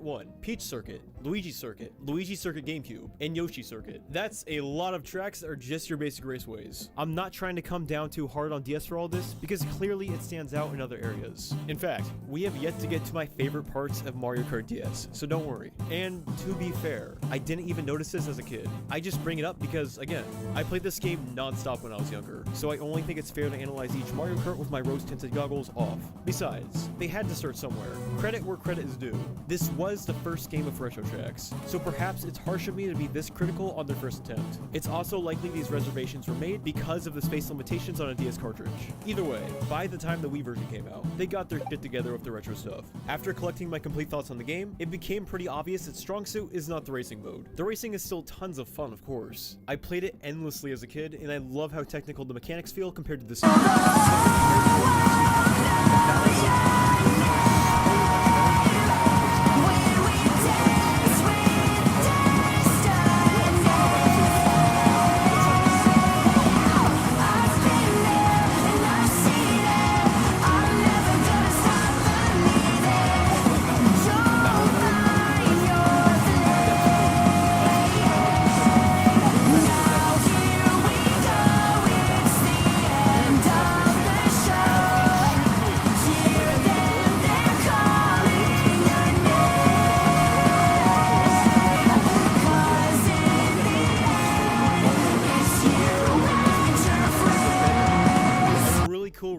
1, Peach Circuit, Luigi Circuit GameCube, and Yoshi Circuit. That's a lot of tracks that are just your basic raceways. I'm not trying to come down too hard on DS for all this, because clearly it stands out in other areas. In fact, we have yet to get to my favorite parts of Mario Kart DS, so don't worry. And to be fair, I didn't even notice this as a kid. I just bring it up because, again, I played this game non-stop when I was younger, so I only think it's fair to analyze each Mario Kart with my rose-tinted goggles off. Besides, they had to start somewhere. Credit where credit is due. This was the first game of retro tracks, so perhaps it's harsh of me to be this critical on their first attempt. It's also likely these reservations were made because of the space limitations on a DS cartridge. Either way, by the time the Wii version came out, they got their shit together with the retro stuff. After collecting my complete thoughts on the game, it became pretty obvious that Strong Suit is not the racing mode. The racing is still tons of fun, of course. I played it endlessly as a kid, and I love how technical the mechanics feel compared to the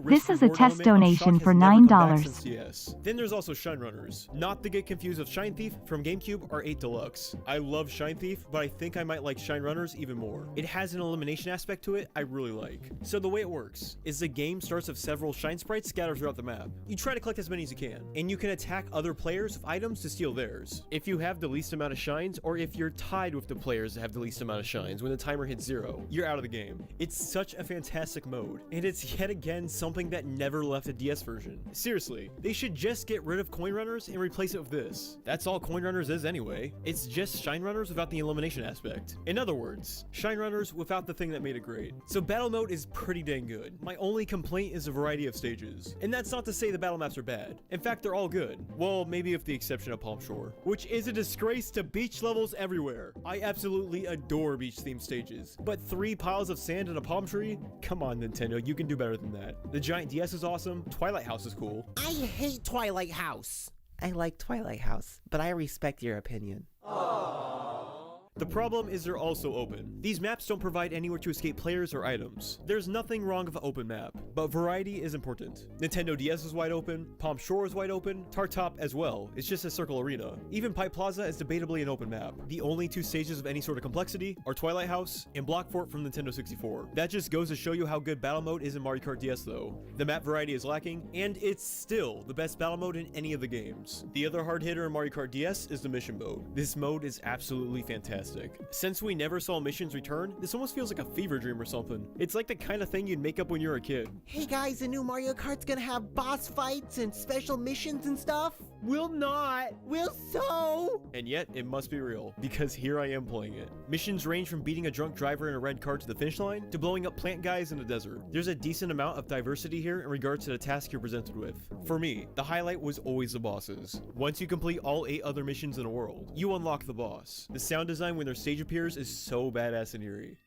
This is a test donation for $9. Then there's also Shine Runners. Not to get confused with Shine Thief from GameCube or 8 Deluxe. I love Shine Thief, but I think I might like Shine Runners even more. It has an elimination aspect to it I really like. So the way it works is the game starts with several shine sprites scattered throughout the map. You try to collect as many as you can, and you can attack other players with items to steal theirs. If you have the least amount of shines, or if you're tied with the players that have the least amount of shines when the timer hits 0, you're out of the game. It's such a fantastic mode, and it's yet again something that never left a DS version. Seriously, they should just get rid of Coin Runners and replace it with this. That's all Coin Runners is anyway. It's just Shine Runners without the elimination aspect. In other words, Shine Runners without the thing that made it great. So battle mode is pretty dang good. My only complaint is a variety of stages. And that's not to say the battle maps are bad. In fact, they're all good. Well, maybe with the exception of Palm Shore, which is a disgrace to beach levels everywhere. I absolutely adore beach themed stages, but 3 piles of sand and a palm tree? Come on, Nintendo, you can do better than that. The giant DS is awesome. Twilight House is cool. I hate Twilight House. I like Twilight House, but I respect your opinion. The problem is they're also open. These maps don't provide anywhere to escape players or items. There's nothing wrong with an open map, but variety is important. Nintendo DS is wide open, Palm Shore is wide open, Tartop as well. It's just a circle arena. Even Pipe Plaza is debatably an open map. The only 2 stages of any sort of complexity are Twilight House and Block Fort from Nintendo 64. That just goes to show you how good battle mode is in Mario Kart DS though. The map variety is lacking, and it's still the best battle mode in any of the games. The other hard hitter in Mario Kart DS is the mission mode. This mode is absolutely fantastic. Since we never saw missions return, this almost feels like a fever dream or something. It's like the kind of thing you'd make up when you're a kid. Hey guys, the new Mario Kart's gonna have boss fights and special missions and stuff? Will not. Will so? And yet, it must be real, because here I am playing it. Missions range from beating a drunk driver in a red car to the finish line, to blowing up plant guys in the desert. There's a decent amount of diversity here in regards to the task you're presented with. For me, the highlight was always the bosses. Once you complete all 8 other missions in a world, you unlock the boss. The sound design when their stage appears is so badass and eerie.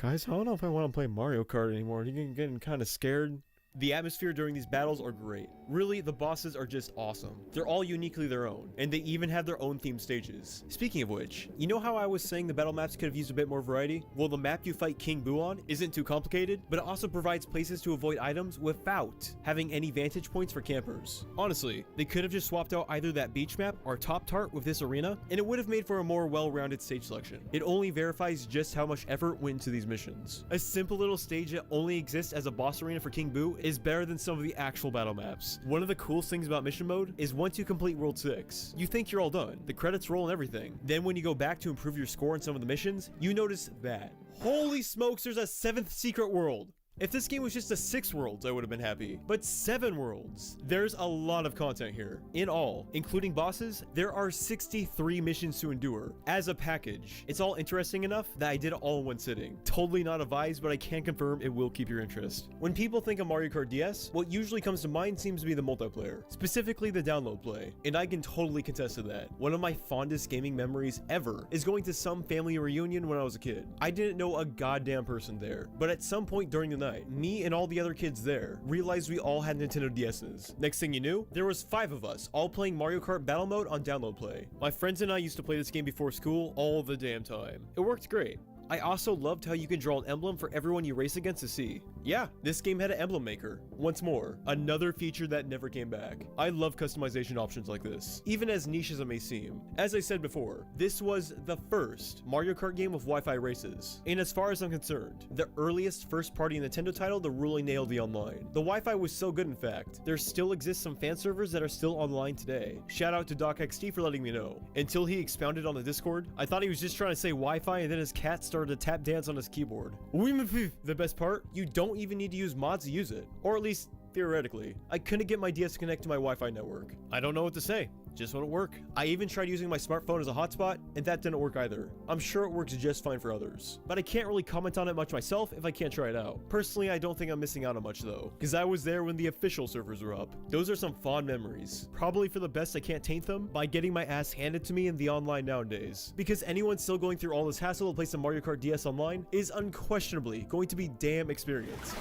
Guys, I don't know if I want to play Mario Kart anymore. You're getting kind of scared. The atmosphere during these battles are great. Really, the bosses are just awesome. They're all uniquely their own, and they even have their own themed stages. Speaking of which, you know how I was saying the battle maps could have used a bit more variety? Well, the map you fight King Boo on isn't too complicated, but it also provides places to avoid items without having any vantage points for campers. Honestly, they could have just swapped out either that beach map or Top Tart with this arena, and it would have made for a more well-rounded stage selection. It only verifies just how much effort went into these missions. A simple little stage that only exists as a boss arena for King Boo is better than some of the actual battle maps. One of the coolest things about mission mode is once you complete World 6, you think you're all done. The credits roll and everything. Then when you go back to improve your score in some of the missions, you notice that. Holy smokes, there's a 7th secret world! If this game was just a 6 worlds, I would have been happy. But 7 worlds. There's a lot of content here. In all, including bosses, there are 63 missions to endure. As a package, it's all interesting enough that I did it all in one sitting. Totally not advised, but I can confirm it will keep your interest. When people think of Mario Kart DS, what usually comes to mind seems to be the multiplayer, specifically the download play, and I can totally contest to that. One of my fondest gaming memories ever is going to some family reunion when I was a kid. I didn't know a goddamn person there, but at some point during the night, me and all the other kids there realized we all had Nintendo DS's. Next thing you knew, there was 5 of us all playing Mario Kart Battle Mode on download play. My friends and I used to play this game before school all the damn time. It worked great. I also loved how you could draw an emblem for everyone you race against to see. Yeah, this game had an emblem maker. Once more, another feature that never came back. I love customization options like this, even as niche as it may seem. As I said before, this was the first Mario Kart game with Wi-Fi races. And as far as I'm concerned, the earliest first-party Nintendo title to really nail the online. The Wi-Fi was so good in fact, there still exists some fan servers that are still online today. Shout out to DocXD for letting me know. Until he expounded on the Discord, I thought he was just trying to say Wi-Fi and then his cat started to tap dance on his keyboard. The best part, you don't even need to use mods to use it. Or at least, theoretically. I couldn't get my DS to connect to my Wi-Fi network. I don't know what to say. Just wouldn't work. I even tried using my smartphone as a hotspot, and that didn't work either. I'm sure it works just fine for others, but I can't really comment on it much myself if I can't try it out. Personally, I don't think I'm missing out on much though, because I was there when the official servers were up. Those are some fond memories. Probably for the best I can't taint them by getting my ass handed to me in the online nowadays, because anyone still going through all this hassle to play some Mario Kart DS online is unquestionably going to be damn experienced.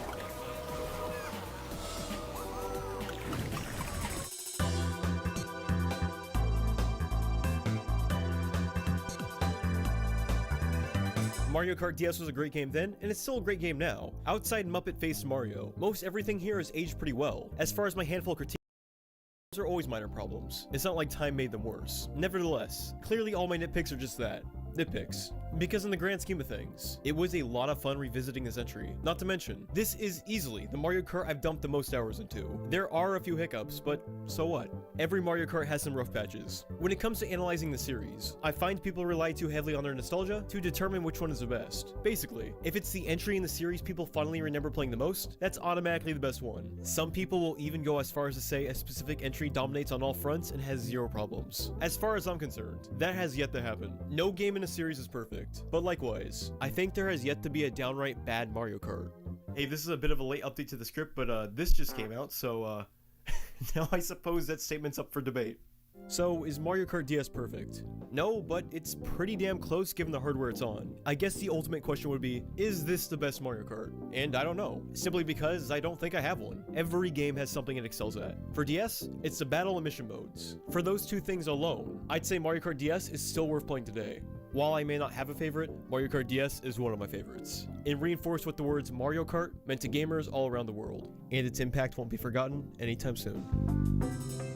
Mario Kart DS was a great game then, and it's still a great game now. Outside Muppet-faced Mario, most everything here has aged pretty well. As far as my handful of critiques are always minor problems. It's not like time made them worse. Nevertheless, clearly all my nitpicks are just that. Nitpicks. Because in the grand scheme of things, it was a lot of fun revisiting this entry. Not to mention, this is easily the Mario Kart I've dumped the most hours into. There are a few hiccups, but so what? Every Mario Kart has some rough patches. When it comes to analyzing the series, I find people rely too heavily on their nostalgia to determine which one is the best. Basically, if it's the entry in the series people fondly remember playing the most, that's automatically the best one. Some people will even go as far as to say a specific entry dominates on all fronts and has zero problems. As far as I'm concerned, that has yet to happen. No game in a series is perfect, but likewise, I think there has yet to be a downright bad Mario Kart. Hey, this is a bit of a late update to the script, but this just came out, so now I suppose that statement's up for debate. So, is Mario Kart DS perfect? No, but it's pretty damn close given the hardware it's on. I guess the ultimate question would be, is this the best Mario Kart? And I don't know, simply because I don't think I have one. Every game has something it excels at. For DS, it's the battle and mission modes. For those two things alone, I'd say Mario Kart DS is still worth playing today. While I may not have a favorite, Mario Kart DS is one of my favorites. It reinforced what the words Mario Kart meant to gamers all around the world, and its impact won't be forgotten anytime soon.